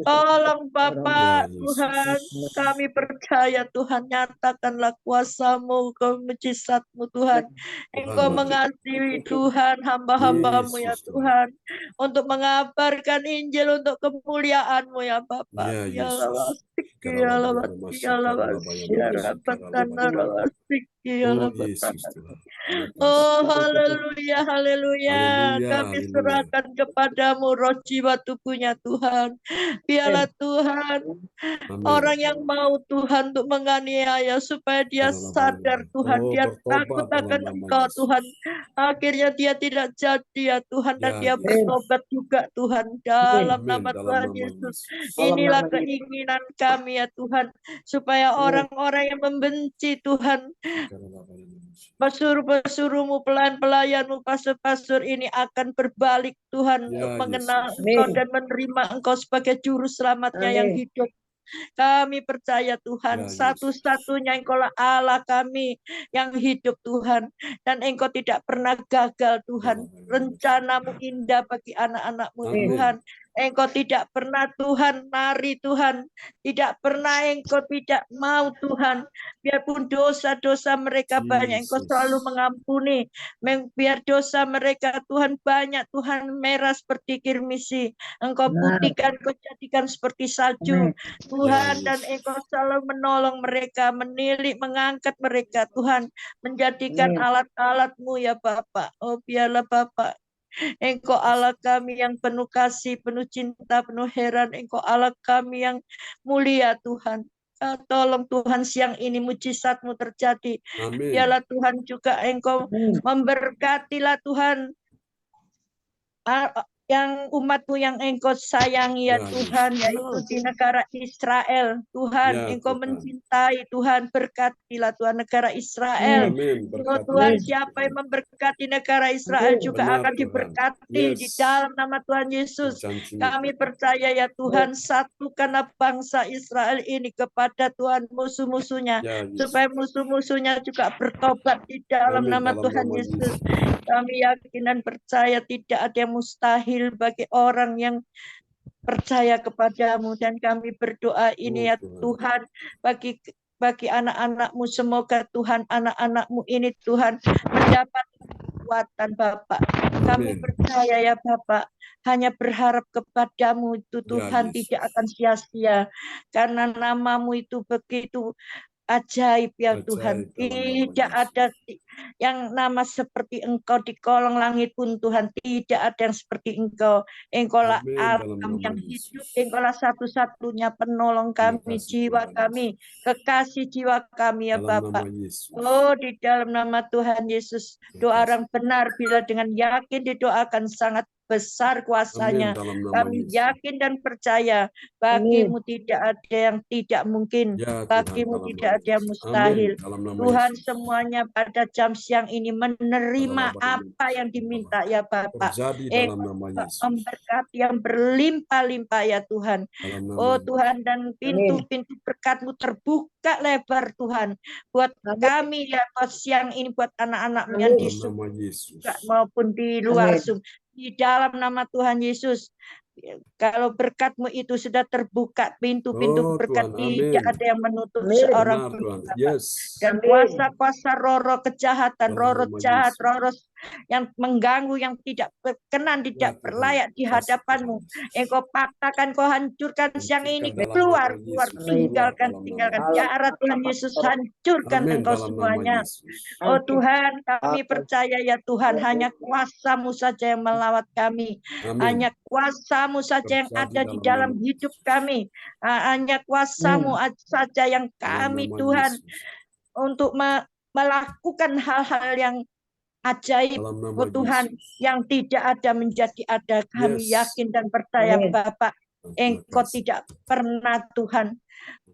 Tolong Bapak Tuhan, kami percaya Tuhan, nyatakanlah kuasa-Mu, mujizat-Mu Tuhan. Engkau mengasihi Tuhan hamba-hamba-Mu ya Tuhan, untuk mengabarkan Injil untuk kemuliaan-Mu ya Bapak. Ya Allah, ya Allah, ya Allah, ya Allah, Oh, haleluya, haleluya. Kami serahkan kepadamu roh jiwa tubuhnya Tuhan. Biarlah Tuhan, orang yang mau Tuhan untuk menganiaya supaya dia sadar Tuhan, dia takut akan Engkau Tuhan. Akhirnya dia tidak jadi ya Tuhan, dan dia bertobat juga Tuhan dalam nama Tuhan Yesus. Inilah keinginan kami ya Tuhan, supaya orang-orang yang membenci Tuhan, pesuruh-pesuruhmu, pelayan-pelayanmu, pastor-pastor ini akan berbalik Tuhan, untuk mengenal Engkau dan menerima Engkau sebagai juru selamatnya yang hidup. Kami percaya Tuhan, satu-satunya Engkau Allah kami yang hidup Tuhan, dan Engkau tidak pernah gagal Tuhan. Rencanamu indah bagi anak-anakmu Tuhan. Engkau tidak pernah Tuhan lari Tuhan, tidak pernah Engkau tidak mau Tuhan, biarpun dosa-dosa mereka banyak Engkau selalu mengampuni. Biar dosa mereka Tuhan banyak Tuhan, merah seperti kirmisi, Engkau putihkan, Engkau jadikan seperti salju Tuhan, dan Engkau selalu menolong mereka, menilik, mengangkat mereka Tuhan, menjadikan alat-alat-Mu ya Bapak. Oh biarlah Bapak, Engkau Allah kami yang penuh kasih, penuh cinta, penuh heran. Engkau Allah kami yang mulia Tuhan. Tolong Tuhan siang ini mujizat-Mu terjadi. Biarlah Tuhan juga Engkau memberkatilah Tuhan yang umat-Mu yang Engkau sayangi ya Tuhan, yaitu di negara Israel. Tuhan, Engkau mencintai Tuhan, berkatilah Tuhan negara Israel. Oh Tuhan, siapa yang memberkati negara Israel juga akan diberkati di dalam nama Tuhan Yesus. Kami percaya ya Tuhan, satukanlah bangsa Israel ini kepada Tuhan musuh-musuhnya, supaya musuh-musuhnya juga bertobat di dalam nama Tuhan Yesus. Kami yakin dan percaya tidak ada yang mustahil bagi orang yang percaya kepadamu, dan kami berdoa ini ya Tuhan, bagi anak-anak-Mu, semoga Tuhan anak-anak-Mu ini Tuhan mendapat kekuatan Bapak. Kami percaya ya Bapak, hanya berharap kepadamu itu Tuhan tidak akan sia-sia, karena nama-Mu itu begitu ajaib ya Tuhan. Tidak ada yang nama seperti Engkau di kolong langit pun Tuhan, tidak ada yang seperti Engkau. Engkau lah Allah yang hidup, Engkau lah satu-satunya penolong kami, jiwa kami, kekasih jiwa kami ya Bapak. Oh di dalam nama Tuhan Yesus, doa orang benar bila dengan yakin didoakan sangat besar kuasanya. Kami yakin dan percaya bagimu tidak ada yang tidak mungkin, bagimu tidak ada yang mustahil. Tuhan, semuanya pada jam siang ini menerima apa yang diminta ya Bapak. Memberkati yang berlimpah-limpah ya Tuhan. Oh Tuhan, dan pintu-pintu berkat-Mu terbuka lebar Tuhan, buat kami ya siang ini, buat anak-anak yang di surga maupun di luar surga. Di dalam nama Tuhan Yesus, kalau berkat-Mu itu sudah terbuka, pintu-pintu berkat tidak ada yang menutup seorang pun. Dan kuasa-kuasa roh-roh kejahatan, roh-roh jahat, roh-roh yang mengganggu, yang tidak berkenan, tidak berlayak di hadapan-Mu, Engkau patahkan, Kau hancurkan siang ini. Keluar, tinggalkan ya Tuhan Yesus, hancurkan Engkau semuanya. Oh Tuhan, kami percaya ya Tuhan, hanya kuasa-Mu saja yang melawat kami, hanya kuasa-Mu saja yang ada di dalam hidup kami, hanya kuasa-Mu saja yang kami Tuhan untuk melakukan hal-hal yang ajaib, oh Tuhan, yang tidak ada menjadi ada. Kami yakin dan percaya Bapak, Engkau tidak pernah Tuhan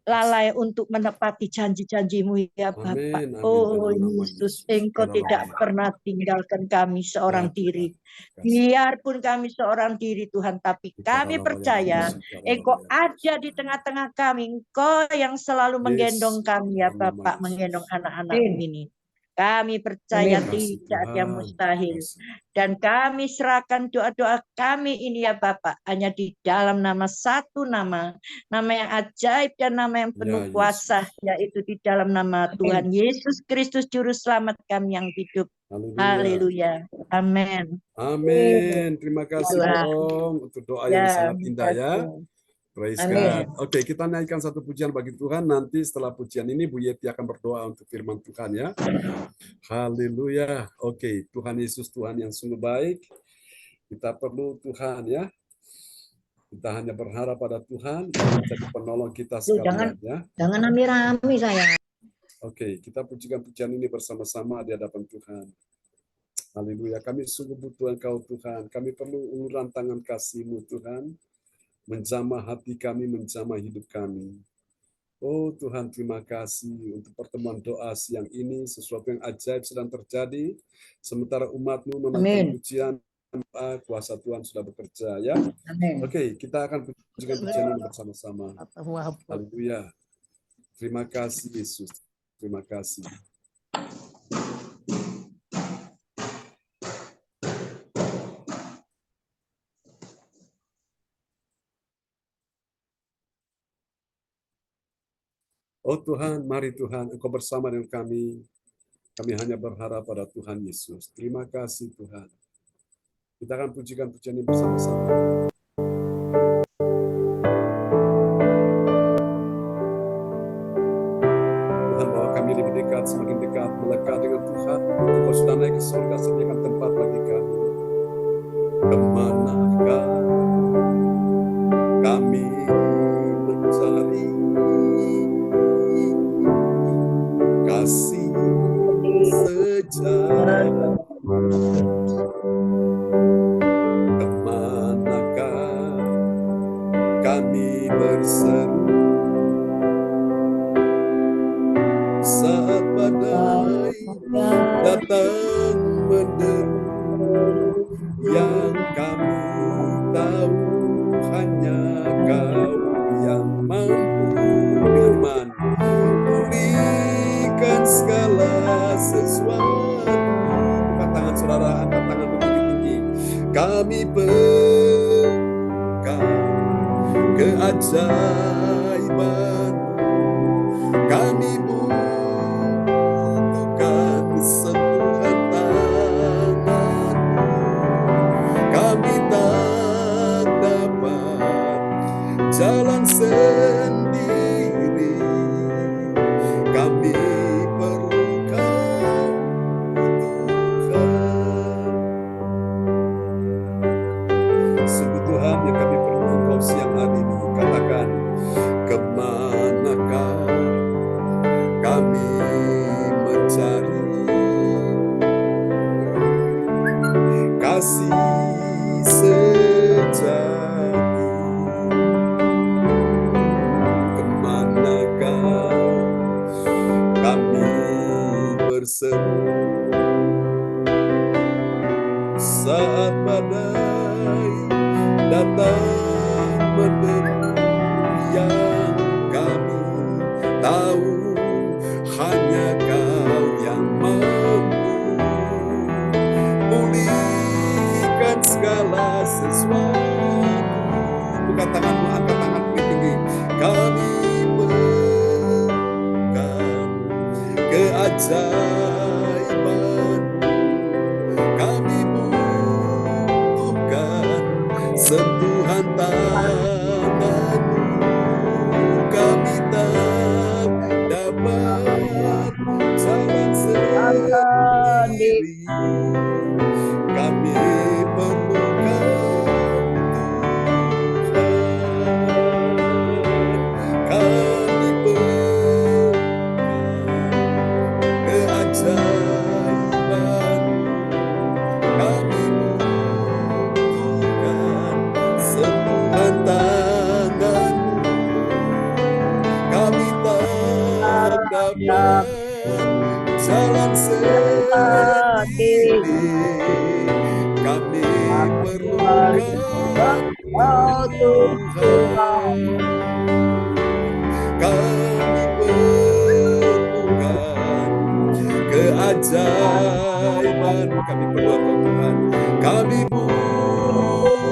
lalai untuk menepati janji-janji-Mu ya Bapak. Oh Yesus, Engkau tidak pernah tinggalkan kami seorang diri. Biarpun kami seorang diri Tuhan, tapi kami percaya Engkau ada di tengah-tengah kami. Engkau yang selalu menggendong kami ya Bapak, menggendong anak-anak ini. Kami percaya tidak ada yang mustahil. Dan kami serahkan doa-doa kami ini ya Bapak, hanya di dalam nama satu nama yang ajaib dan nama yang penuh kuasa, yaitu di dalam nama Tuhan Yesus Kristus Juru Selamat kami yang hidup. Haleluya. Amin. Amin. Terima kasih Om untuk doa yang sangat indah ya. Praise God. Oke, kita naikkan satu pujian bagi Tuhan. Nanti setelah pujian ini Bu Yeti akan berdoa untuk firman Tuhan ya. Haleluya. Oke, Tuhan Yesus Tuhan yang sungguh baik. Kita perlu Tuhan ya. Kita hanya berharap pada Tuhan yang menjadi penolong kita sekalian ya. Jangan rame-rame saya. Oke, kita pujikan pujian ini bersama-sama di hadapan Tuhan. Haleluya. Kami sungguh butuh Engkau Tuhan. Kami perlu uluran tangan kasih-Mu Tuhan. Menjamah hati kami, menjamah hidup kami. Oh Tuhan, terima kasih untuk pertemuan doa siang ini. Sesuatu yang ajaib sedang terjadi. Sementara umat-Mu menaikkan pujian, doa, kuasa Tuhan sudah bekerja ya. Oke, kita akan pujikan pujian ini bersama-sama. Haleluya. Terima kasih Yesus. Terima kasih. Oh Tuhan, mari Tuhan, Engkau bersama dengan kami. Kami hanya berharap pada Tuhan Yesus. Terima kasih Tuhan. Kita akan pujikan pujian ini bersama-sama. Tuhan, bawa kami lebih dekat, semakin dekat, melekat dengan Tuhan. Engkau sudah naik ke surga, sediakan tempat bagi kami. Kemanakah kami mencari kasih sejati? Kemanakah kami berseru saat badai datang menderu? Yang kami tahu hanya Kau yang mampu firman pulihkan segala sesuatu. Angkat tangan saudara, angkat tangan tinggi-tinggi. Kami pegang keajaiban, kami butuhkan sentuhan tangan. Kami tak dapat jalan sendiri. Kami perlu Kau Tuhan. Sungguh Tuhan yang kami perlu Engkau siang hari ini. Katakan, kemanakah kami mencari kasih sejati? Kemanakah kami berseru saat badai datang menderu? Yang kami tahu hanya Kau yang mampu pulihkan segala sesuatu. Buka tanganmu, angkat tangan tinggi. Kami pegang keajaiban, kami butuhkan sentuhan tangan-Mu. Kami tak dapat jalan sendiri. Kami perlu Kau Tuhan. Kami pegang keajaiban, kami butuhkan sentuhan tangan-Mu. Kami tak dapat jalan sendiri. Kami perlu Kau Tuhan. Kami perlukan keajaiban, kami perlu Tuhan. Kami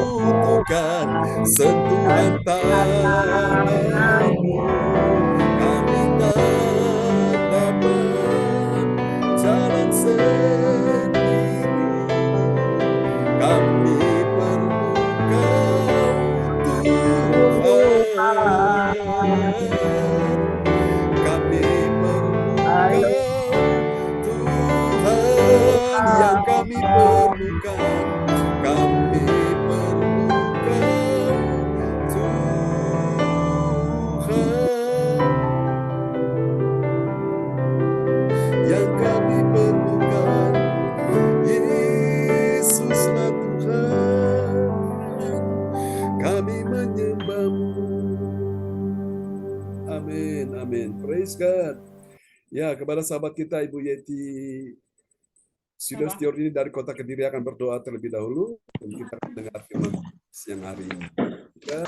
butuhkan sentuhan tangan-Mu. Kami tak dapat jalan sendiri. Kami perlu Kau Tuhan. perlukan, kami perlukan Tuhan. Yang kami perlukan, Yesuslah Tuhan. Kami menyembah-Mu. Amin, amin. Praise God. Ya, kepada sahabat kita Ibu Yeti Silestio ini dari Kota Kediri akan berdoa terlebih dahulu dan kita akan dengar firman siang hari ini. Ya.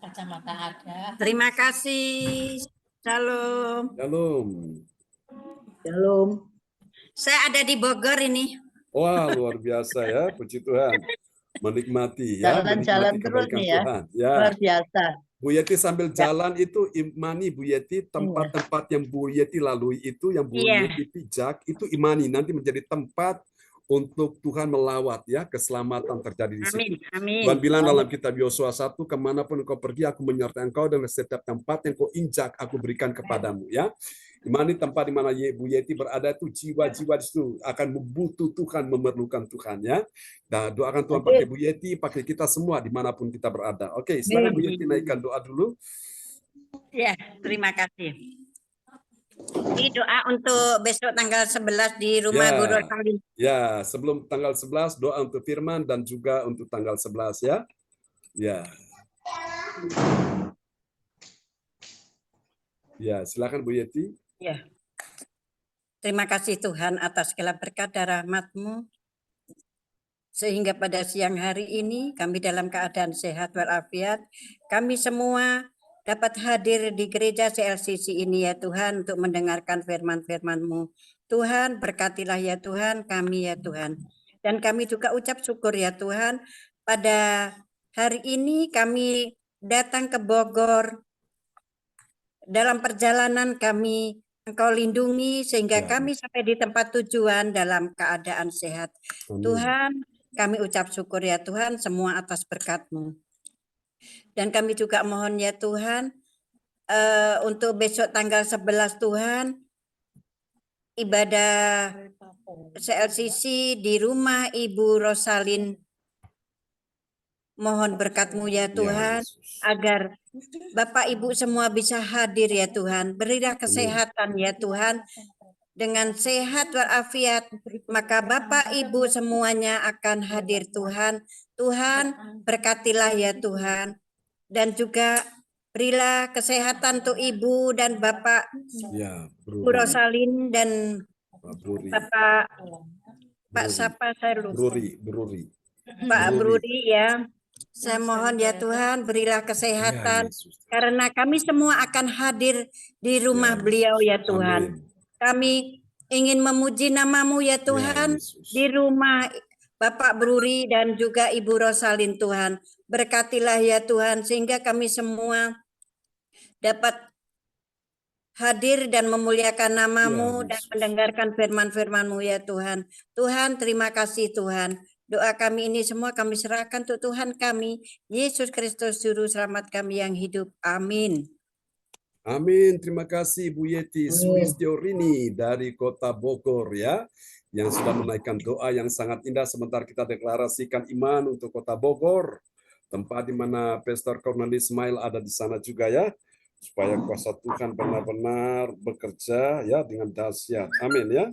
Kacamata ada. Terima kasih. Shalom. Shalom. Shalom. Saya ada di Bogor ini. Wah, luar biasa ya, puji Tuhan. Menikmati ya, Jalan-jalan menikmati terus kebaikan nih ya. Tuhan. Ya. Luar biasa. Bu Yeti sambil Ya. jalan itu imani Bu Yeti, tempat-tempat yang Bu Yeti lalui itu, yang Bu Yeti pijak, itu imani nanti menjadi tempat untuk Tuhan melawat ya, keselamatan terjadi di situ. Amin. Tuhan bilang dalam kitab Yosua 1, kemanapun engkau pergi, aku menyertai engkau dan setiap tempat yang kau injak, aku berikan kepadamu ya. Imani tempat di mana Bu Yeti berada itu, jiwa-jiwa di situ akan membutuh Tuhan, memerlukan Tuhan ya. Nah, doakan Tuhan pakai Bu Yeti, pakai kita semua dimanapun kita berada. Oke, silakan Bu Yeti naikkan doa dulu. Ya, terima kasih. Ini doa untuk besok tanggal 11 di rumah Bu Rosaline. Ya, sebelum tanggal 11 doa untuk firman dan juga untuk tanggal 11 ya. Ya. Ya, silakan Bu Yeti. Ya. Terima kasih Tuhan atas segala berkat dan rahmat-Mu. Sehingga pada siang hari ini kami dalam keadaan sehat walafiat. Kami semua dapat hadir di gereja CLCC ini ya Tuhan untuk mendengarkan firman-firman-Mu. Tuhan berkatilah ya Tuhan kami ya Tuhan. Dan kami juga ucap syukur ya Tuhan. Pada hari ini kami datang ke Bogor. Dalam perjalanan kami Engkau lindungi sehingga kami sampai di tempat tujuan dalam keadaan sehat. Tuhan, kami ucap syukur ya Tuhan semua atas berkat-Mu. Dan kami juga mohon ya Tuhan untuk besok tanggal 11 Tuhan ibadah CLCC di rumah Ibu Rosaline. Mohon berkat-Mu ya Tuhan agar Bapak Ibu semua bisa hadir ya Tuhan. Berilah kesehatan ya Tuhan. Dengan sehat walafiat, maka Bapak Ibu semuanya akan hadir Tuhan. Tuhan berkatilah ya Tuhan. Dan juga berilah kesehatan untuk Ibu dan Bapak Bu Rosaline dan Bapak Pak Sapa saya lupa. Pak Bruri ya. Saya mohon ya Tuhan berilah kesehatan karena kami semua akan hadir di rumah beliau ya Tuhan. Kami ingin memuji nama-Mu ya Tuhan di rumah Bapak Bruri dan juga Ibu Rosaline Tuhan. Berkatilah ya Tuhan sehingga kami semua dapat hadir dan memuliakan nama-Mu dan mendengarkan firman-firman-Mu ya Tuhan. Tuhan terima kasih Tuhan. Doa kami ini semua kami serahkan untuk Tuhan kami, Yesus Kristus Juru Selamat kami yang hidup. Amin. Amin. Terima kasih Bu Yeti Sulistyo Rini dari Kota Bogor ya, yang sudah menaikkan doa yang sangat indah. Sebentar kita deklarasikan iman untuk Kota Bogor, tempat di mana Pastor Cornelis Ismail ada di sana juga ya, supaya kuasa Tuhan benar-benar bekerja ya dengan dahsyat. Amin ya.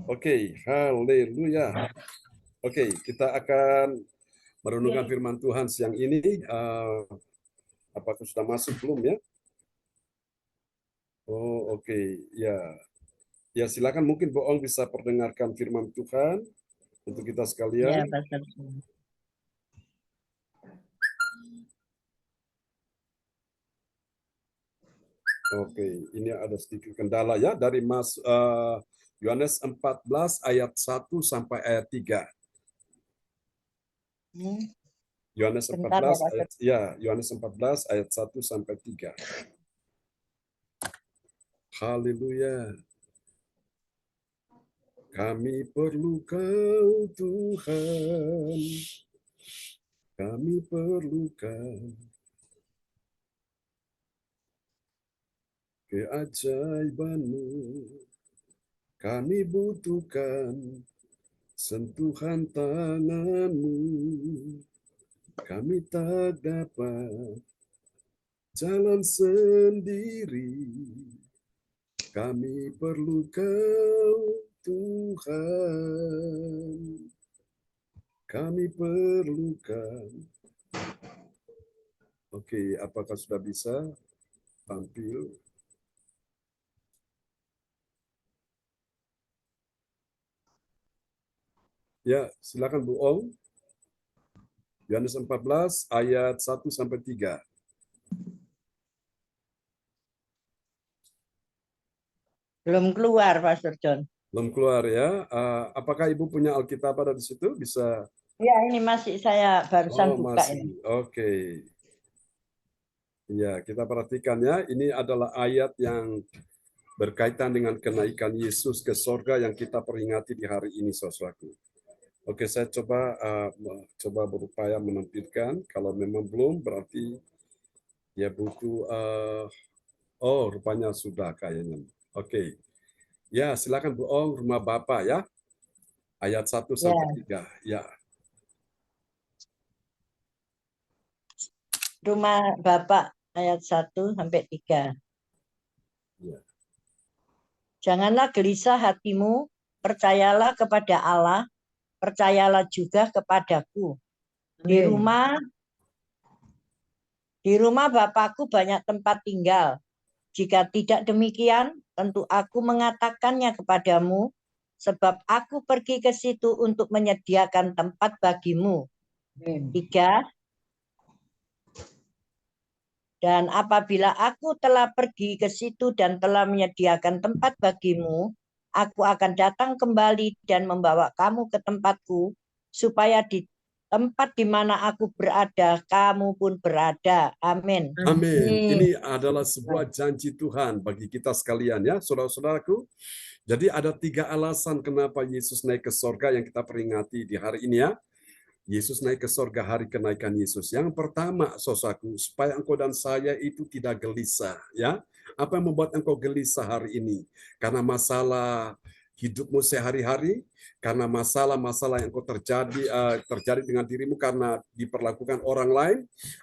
Oke, haleluya. Oke, kita akan merenungkan firman Tuhan siang ini. Apakah sudah masuk belum ya? Oh, oke. Ya. Ya, silakan mungkin Bu Ong bisa perdengarkan firman Tuhan untuk kita sekalian. Ya, Pastor. Oke, ini ada sedikit kendala ya dari Mas Yohanes 14 ayat 1 sampai ayat 3. Yohanes 14 ayat Yohanes 14 ayat 1 sampai 3. Haleluya. Kami perlu Kau Tuhan. Kami perlukan. keajaiban-Mu. Kami butuhkan sentuhan tangan-Mu. Kami tak dapat jalan sendiri. Kami perlu Kau, Tuhan. Kami perlukan. Oke, apakah sudah bisa tampil? Ya, silakan Bu Ong. Yohanes 14 ayat 1 sampai 3. Belum keluar, Pastor John. Belum keluar ya. Apakah Ibu punya Alkitab ada di situ? Bisa. Ya, ini masih saya barusan buka masih. ini. Oke. Ya, kita perhatikan ya. Ini adalah ayat yang berkaitan dengan kenaikan Yesus ke sorga yang kita peringati di hari ini, saudaraku. Oke, saya coba berupaya menampilkan. Kalau memang belum, berarti ya butuh. Oh, rupanya sudah kayaknya. Oke. Ya, silakan Bu Ong, rumah Bapak ya. Ayat 1 sampai 3. Ya. Rumah Bapak ayat 1 sampai 3. Ya. Janganlah gelisah hatimu, percayalah kepada Allah, percayalah juga kepadaku. Di rumah Bapakku banyak tempat tinggal. Jika tidak demikian, tentu aku mengatakannya kepadamu, sebab aku pergi ke situ untuk menyediakan tempat bagimu. 3. Dan apabila aku telah pergi ke situ dan telah menyediakan tempat bagimu, aku akan datang kembali dan membawa kamu ke tempatku, supaya di tempat di mana aku berada, kamu pun berada. Amin. Amin. Ini adalah sebuah janji Tuhan bagi kita sekalian ya, saudara-saudaraku. Jadi ada 3 alasan kenapa Yesus naik ke sorga yang kita peringati di hari ini ya. Yesus naik ke sorga hari kenaikan Yesus. Yang pertama, saudaraku, supaya engkau dan saya itu tidak gelisah ya. Apa yang membuat engkau gelisah hari ini? Karena masalah hidupmu sehari-hari, karena masalah-masalah yang terjadi dengan dirimu karena diperlakukan orang lain,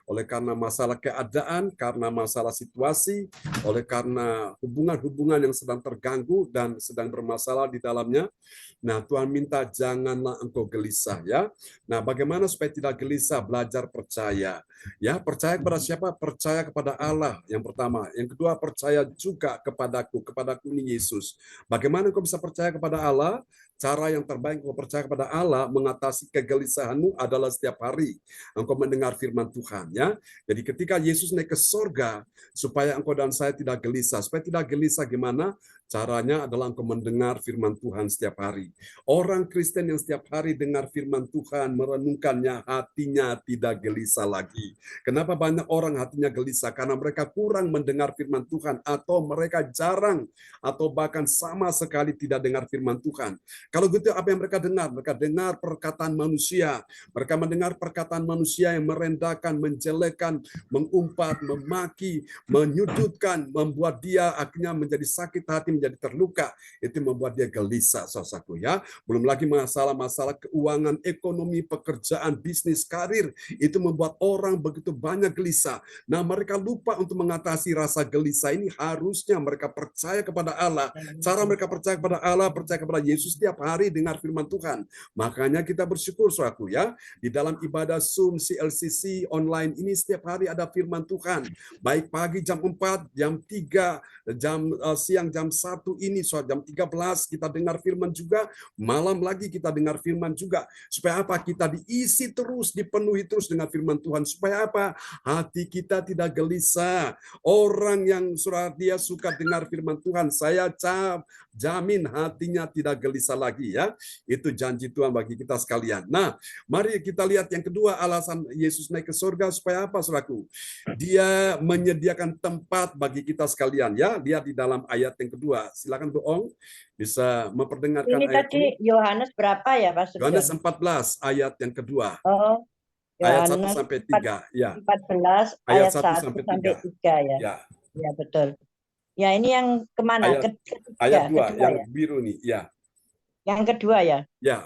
oleh karena masalah keadaan, karena masalah situasi, oleh karena hubungan-hubungan yang sedang terganggu dan sedang bermasalah di dalamnya. Nah, Tuhan minta janganlah engkau gelisah ya. Nah, bagaimana supaya tidak gelisah? Belajar percaya. Ya, percaya kepada siapa? Percaya kepada Allah yang pertama. Yang kedua, percaya juga kepadaku ini Yesus. Bagaimana engkau bisa percaya kepada Allah? Cara yang terbaik engkau percaya kepada Allah mengatasi kegelisahanmu adalah setiap hari engkau mendengar firman Tuhan ya. Jadi ketika Yesus naik ke sorga, supaya engkau dan saya tidak gelisah. Supaya tidak gelisah gimana? Caranya adalah engkau mendengar firman Tuhan setiap hari. Orang Kristen yang setiap hari dengar firman Tuhan, merenungkannya, hatinya tidak gelisah lagi. Kenapa banyak orang hatinya gelisah? Karena mereka kurang mendengar firman Tuhan, atau mereka jarang, atau bahkan sama sekali tidak dengar firman Tuhan. Kalau gitu apa yang mereka dengar? Mereka dengar perkataan manusia. Mereka mendengar perkataan manusia yang merendahkan, menjelekkan, mengumpat, memaki, menyudutkan, membuat dia akhirnya menjadi sakit hati, menjadi terluka. Itu membuat dia gelisah, saudaraku ya. Belum lagi masalah-masalah keuangan, ekonomi, pekerjaan, bisnis, karir, itu membuat orang begitu banyak gelisah. Nah, mereka lupa untuk mengatasi rasa gelisah ini. Harusnya mereka percaya kepada Allah. Cara mereka percaya kepada Allah, percaya kepada Yesus setiap hari dengar firman Tuhan. Makanya kita bersyukur, saudaraku ya. Di dalam ibadah Zoom CLCC online ini setiap hari ada firman Tuhan. Baik pagi jam 4, jam 3, siang jam 1 ini, jam 13 kita dengar firman juga, malam lagi kita dengar firman juga. Supaya apa? Kita diisi terus, dipenuhi terus dengan firman Tuhan. Supaya apa? Hati kita tidak gelisah. Orang yang dia suka dengar firman Tuhan, saya jamin hatinya tidak gelisah lagi ya. Itu janji Tuhan bagi kita sekalian. Nah, mari kita lihat yang kedua alasan Yesus naik ke surga supaya apa, saudaraku? Dia menyediakan tempat bagi kita sekalian ya. Lihat di dalam ayat yang kedua. Silakan Bu Ong bisa memperdengarkan ini ayat tadi ini. Yohanes berapa ya, Pak Sugeng? Yohanes 14 ayat yang kedua. Oh, ayat 1 sampai 3 ya. 14 ayat 1 sampai 3 ya. Ya. Ya, betul. Ya, ini yang kemana? Ayat 2 kedua yang ya? biru nih, ya. Yang kedua ya, Ya,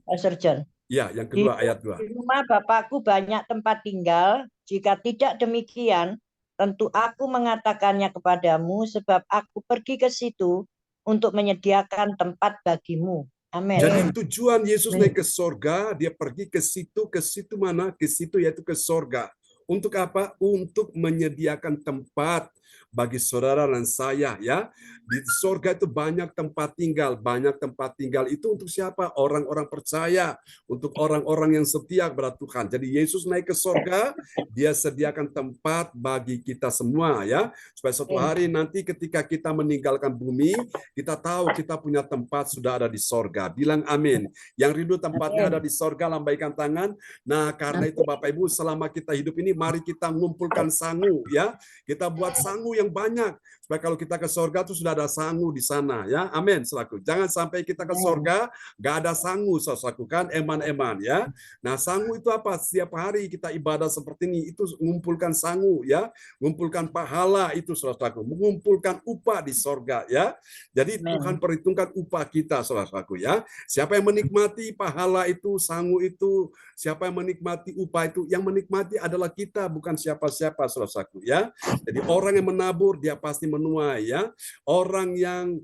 Pastor John. ya, yang Di kedua ayat 2. rumah Bapakku banyak tempat tinggal. Jika tidak demikian, tentu aku mengatakannya kepadamu, sebab aku pergi ke situ untuk menyediakan tempat bagimu. Amin. Jadi tujuan Yesus naik ke sorga, dia pergi ke situ mana? Ke situ yaitu ke sorga. Untuk apa? Untuk menyediakan tempat bagi saudara dan saya, ya. Di sorga itu banyak tempat tinggal. Banyak tempat tinggal itu untuk siapa? Orang-orang percaya, untuk orang-orang yang setia kepada Tuhan. Jadi Yesus naik ke sorga, dia sediakan tempat bagi kita semua, ya. Supaya suatu hari nanti ketika kita meninggalkan bumi, kita tahu kita punya tempat sudah ada di sorga. Bilang amin. Yang rindu tempatnya ada di sorga, lambaikan tangan. Nah, karena itu Bapak Ibu, selama kita hidup ini, mari kita mengumpulkan sangu, ya. Kita buat sangu yang banyak, supaya kalau kita ke sorga itu sudah ada sangu di sana, ya. Amin, selaku. Jangan sampai kita ke sorga nggak ada sangu, saudaraku, kan eman-eman, ya. Nah, sangu itu apa? Setiap hari kita ibadah seperti ini, itu mengumpulkan sangu, ya. Mengumpulkan pahala itu, saudaraku. Mengumpulkan upah di sorga, ya. Jadi Tuhan perhitungkan upah kita, saudaraku, ya. Siapa yang menikmati pahala itu, sangu itu, siapa yang menikmati upah itu, yang menikmati adalah kita, bukan siapa-siapa, saudaraku, ya. Jadi orang yang menabur dia pasti menuai, ya. Orang yang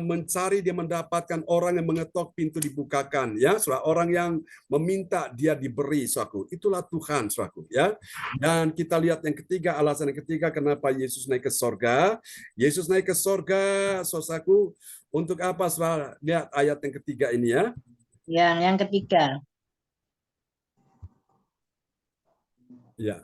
mencari dia mendapatkan, orang yang mengetok pintu dibukakan, ya. Saudara, orang yang meminta dia diberi, saudaraku. Itulah Tuhan, saudaraku, ya. Dan kita lihat yang ketiga, alasan yang ketiga kenapa Yesus naik ke sorga. Yesus naik ke sorga, saudaraku, untuk apa, saudara? Lihat ayat yang ketiga ini, ya. Yang ketiga. Ya.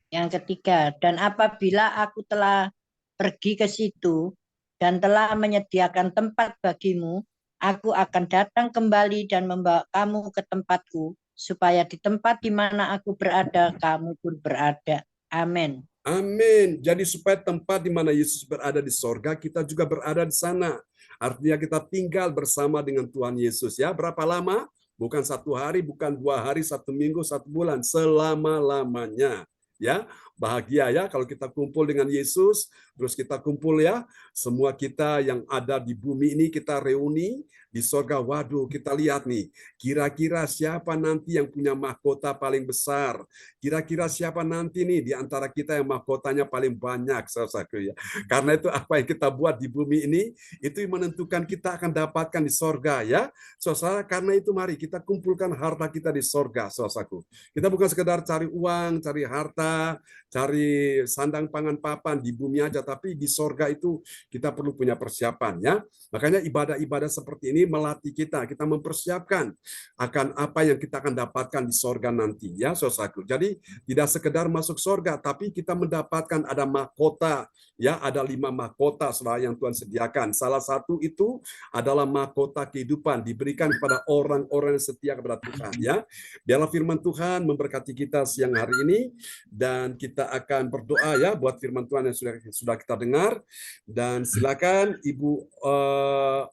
Yang ketiga, dan apabila aku telah pergi ke situ dan telah menyediakan tempat bagimu, aku akan datang kembali dan membawa kamu ke tempatku, supaya di tempat di mana aku berada, kamu pun berada. Amin. Amin. Jadi supaya tempat di mana Yesus berada di sorga, kita juga berada di sana. Artinya kita tinggal bersama dengan Tuhan Yesus, ya. Berapa lama? Bukan 1 hari, bukan 2 hari, 1 minggu, 1 bulan, selama-lamanya. Ya, bahagia ya kalau kita kumpul dengan Yesus, terus kita kumpul, ya, semua kita yang ada di bumi ini kita reuni di sorga. Waduh, kita lihat nih, kira-kira siapa nanti yang punya mahkota paling besar? Kira-kira siapa nanti nih di antara kita yang mahkotanya paling banyak, saudaraku, ya. Karena itu apa yang kita buat di bumi ini itu yang menentukan kita akan dapatkan di sorga, ya. Saudara, karena itu mari kita kumpulkan harta kita di sorga, saudaraku. Kita bukan sekedar cari uang, cari harta, cari sandang pangan papan di bumi aja, tapi di sorga itu kita perlu punya persiapan, ya. Makanya ibadah-ibadah seperti ini melatih kita mempersiapkan akan apa yang kita akan dapatkan di sorga nanti, ya, saudaraku. Jadi tidak sekedar masuk sorga, tapi kita mendapatkan ada mahkota, ya, ada 5 mahkota saudara yang Tuhan sediakan. Salah satu itu adalah mahkota kehidupan diberikan kepada orang-orang yang setia kepada Tuhan, ya. Biarlah firman Tuhan memberkati kita siang hari ini, dan kita akan berdoa, ya, buat firman Tuhan yang sudah kita dengar. Dan silakan Ibu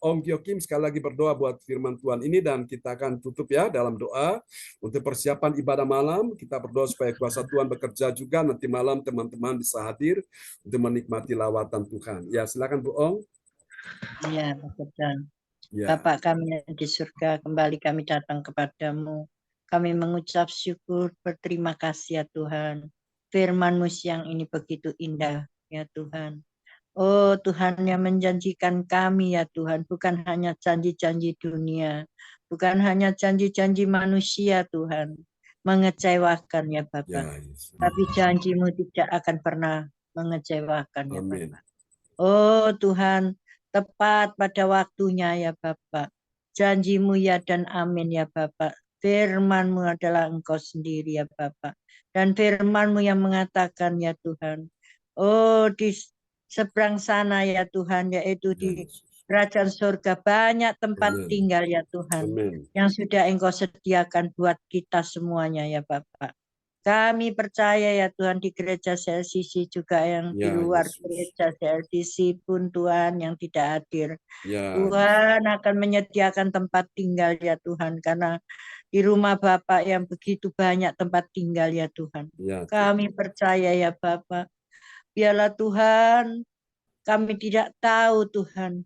Om Giokim sekali lagi berdoa buat firman Tuhan ini, dan kita akan tutup, ya, dalam doa untuk persiapan ibadah malam. Kita berdoa supaya kuasa Tuhan bekerja juga nanti malam, teman-teman bisa hadir untuk menikmati lawatan Tuhan. Ya, silakan Bu Om. Ya, Pak John. Ya. Bapak kami yang di surga, kembali kami datang kepadamu. Kami mengucap syukur, berterima kasih, ya Tuhan. Firman-Mu siang ini begitu indah, ya Tuhan. Oh Tuhan, yang menjanjikan kami, ya Tuhan, bukan hanya janji-janji dunia, bukan hanya janji-janji manusia, Tuhan, mengecewakan, ya Bapak. Ya, tapi janji-Mu tidak akan pernah mengecewakan, ya Bapak. Oh Tuhan, tepat pada waktunya, ya Bapak. Janji-Mu ya dan amin, ya Bapak. Firman-Mu adalah Engkau sendiri, ya Bapak. Dan firman-Mu yang mengatakan, ya Tuhan, oh di seberang sana, ya Tuhan, yaitu di kerajaan surga banyak tempat tinggal, ya Tuhan, yang sudah Engkau sediakan buat kita semuanya, ya Bapak. Kami percaya, ya Tuhan, di gereja CLCC juga yang di luar gereja CLCC pun, Tuhan, yang tidak hadir. Tuhan akan menyediakan tempat tinggal, ya Tuhan, karena di rumah Bapak yang begitu banyak tempat tinggal, ya Tuhan. Kami percaya, ya Bapak. Biarlah Tuhan, kami tidak tahu Tuhan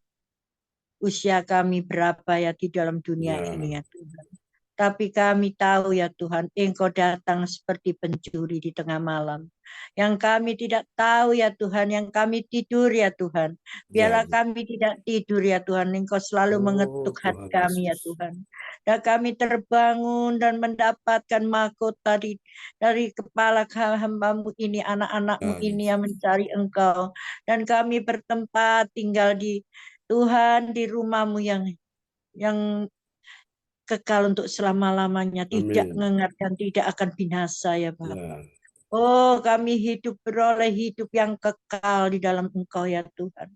usia kami berapa ya di dalam dunia ini ya Tuhan. Tapi kami tahu ya Tuhan, Engkau datang seperti pencuri di tengah malam. Yang kami tidak tahu ya Tuhan, yang kami tidur ya Tuhan. Biarlah kami tidak tidur ya Tuhan, Engkau selalu mengetuk hati kami ya Tuhan. Dan kami terbangun dan mendapatkan mahkota dari kepala hamba-Mu ini, anak-anak-Mu ini yang mencari Engkau. Dan kami bertempat tinggal di Tuhan, di rumah-Mu yang kekal untuk selama-lamanya, tidak ngengat dan tidak akan binasa ya Bapa. Oh, kami beroleh hidup yang kekal di dalam Engkau ya Tuhan.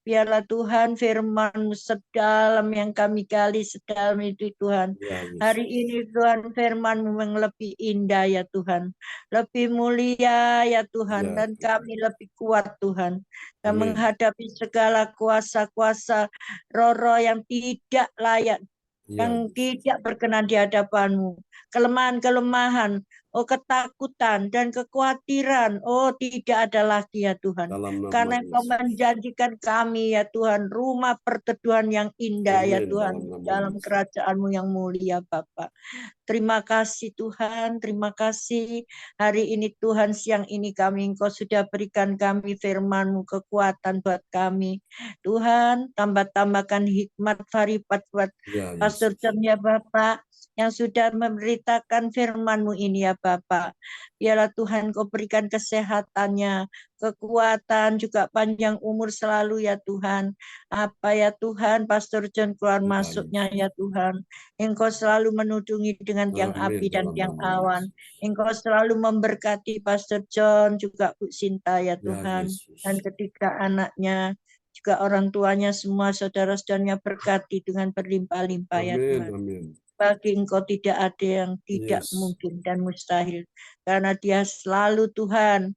Biarlah Tuhan firman-Mu sedalam yang kami gali, sedalam itu Tuhan. Hari ini Tuhan firman-Mu yang lebih indah ya Tuhan. Lebih mulia ya Tuhan. Dan kami lebih kuat Tuhan. Dan menghadapi segala kuasa-kuasa roh-roh yang tidak layak, yang tidak berkenan di hadapan-Mu. Kelemahan-kelemahan, ketakutan dan kekhawatiran, tidak ada lagi ya Tuhan. Karena Engkau menjanjikan kami ya Tuhan, rumah perteduhan yang indah ya Tuhan, dalam kerajaan-Mu yang mulia Bapa. Terima kasih Tuhan, terima kasih. Hari ini Tuhan, siang ini Engkau sudah berikan kami firman-Mu, kekuatan buat kami. Tuhan, tambahkan hikmat Faripat buat Pastor John ya Bapak, yang sudah memberitakan firman-Mu ini ya Bapak. Biarlah Tuhan Kau berikan kesehatannya, kekuatan, juga panjang umur selalu ya Tuhan. Apa ya Tuhan, Pastor John keluar masuknya ya Tuhan. Engkau selalu menudungi dengan tiang api dan tiang awan. Engkau selalu memberkati Pastor John, juga Bu Sinta ya Tuhan. Dan ketiga anaknya, juga orang tuanya, semua saudara-saudaranya berkati dengan berlimpah-limpah ya Tuhan. Bagi Engkau tidak ada yang tidak mungkin dan mustahil. Karena Dia selalu Tuhan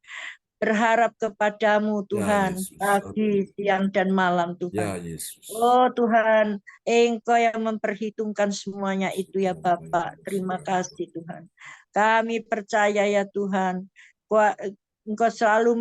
berharap kepadamu Tuhan, pagi, siang, dan malam Tuhan. Oh Tuhan, Engkau yang memperhitungkan semuanya itu ya Bapak. Terima kasih Tuhan. Kami percaya ya Tuhan, Engkau selalu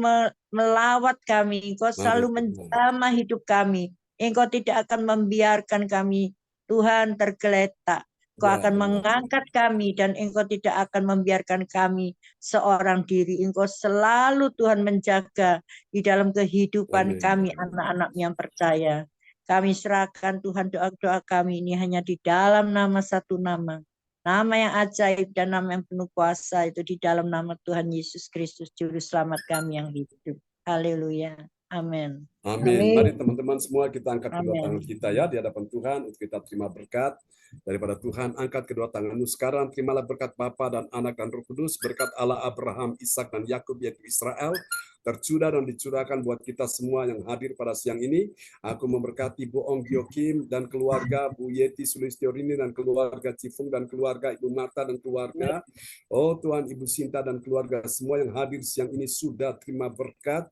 melawat kami, Engkau selalu menjamah hidup kami. Engkau tidak akan membiarkan kami Tuhan tergeletak. Engkau akan mengangkat kami dan Engkau tidak akan membiarkan kami seorang diri. Engkau selalu Tuhan menjaga di dalam kehidupan kami, anak-anak yang percaya. Kami serahkan Tuhan doa-doa kami ini hanya di dalam nama satu nama. Nama yang ajaib dan nama yang penuh kuasa, itu di dalam nama Tuhan Yesus Kristus, Juru Selamat kami yang hidup. Haleluya. Amin. Amin. Mari teman-teman semua kita angkat kedua tangan kita ya di hadapan Tuhan untuk kita terima berkat daripada Tuhan. Angkat kedua tanganmu sekarang, terimalah berkat Bapa dan Anak dan Roh Kudus, berkat Allah Abraham, Ishak dan Yakub yaitu Israel, tercurah dan dicurahkan buat kita semua yang hadir pada siang ini. Aku memberkati Bu Ong Giokim dan keluarga, Bu Yeti Sulistiorini dan keluarga, Cifung dan keluarga, Ibu Marta dan keluarga. Oh Tuhan, Ibu Sinta dan keluarga semua yang hadir siang ini sudah terima berkat.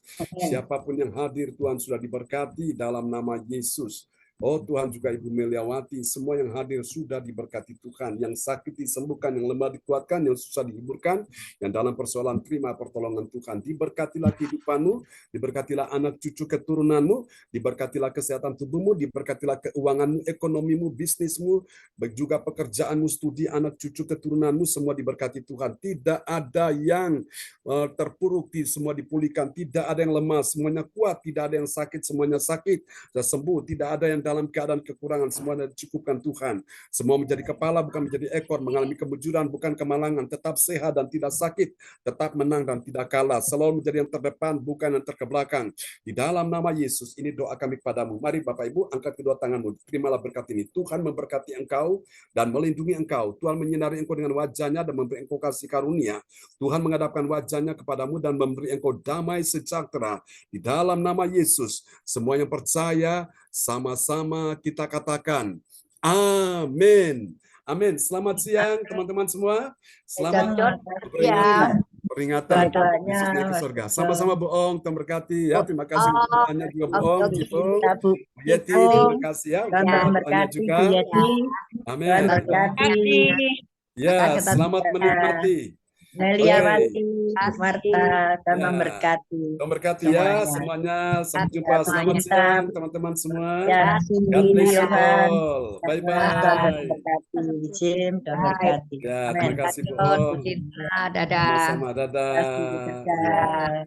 Siapapun yang hadir Tuhan sudah diberkati dalam nama Yesus. Oh Tuhan, juga Ibu Meliawati, semua yang hadir sudah diberkati Tuhan. Yang sakit disembuhkan, yang lemah dikuatkan, yang susah dihiburkan, yang dalam persoalan terima pertolongan Tuhan. Diberkatilah kehidupanmu, diberkatilah anak cucu keturunanmu, diberkatilah kesehatan tubuhmu, diberkatilah keuanganmu, ekonomimu, bisnismu, juga pekerjaanmu, studi anak cucu keturunanmu, semua diberkati Tuhan. Tidak ada yang terpuruk, semua dipulihkan. Tidak ada yang lemah, semuanya kuat. Tidak ada yang sakit, semuanya sakit dan sembuh. Tidak ada yang dalam keadaan kekurangan, semuanya dicukupkan Tuhan. Semua menjadi kepala, bukan menjadi ekor, mengalami kemujuran, bukan kemalangan, tetap sehat dan tidak sakit, tetap menang dan tidak kalah, selalu menjadi yang terdepan, bukan yang terkebelakang. Di dalam nama Yesus, ini doa kami kepadamu. Mari Bapak Ibu, angkat kedua tanganmu, terimalah berkat ini. Tuhan memberkati engkau dan melindungi engkau. Tuhan menyinari engkau dengan wajahnya dan memberi engkau kasih karunia. Tuhan menghadapkan wajahnya kepadamu dan memberi engkau damai sejahtera. Di dalam nama Yesus, semua yang percaya, sama-sama kita katakan amin. Amin. Selamat siang teman-teman semua. Selamat peringatan masuknya ke surga. Sama-sama Bu Ong, Tuhan berkati ya. Terima kasih doanya juga Bu Ong, Cipung, Bu Yeti, terima kasih ya. Doanya juga. Amin. Ya, selamat menikmati. Meliawati, Marta, dan Ya. memberkati. Memberkati ya semuanya. Sampai jumpa. Selamat siang teman-teman semua. Ya, God Cindy, bless you Johan, all. Bye Tuhan bye. memberkati, Jim, dan memberkati. Ya, Amin. terima kasih Bu Lanjut, Bu Ong. Cinta. Dadah. Sama-sama. Terima kasih, Dadah. dadah. Ya.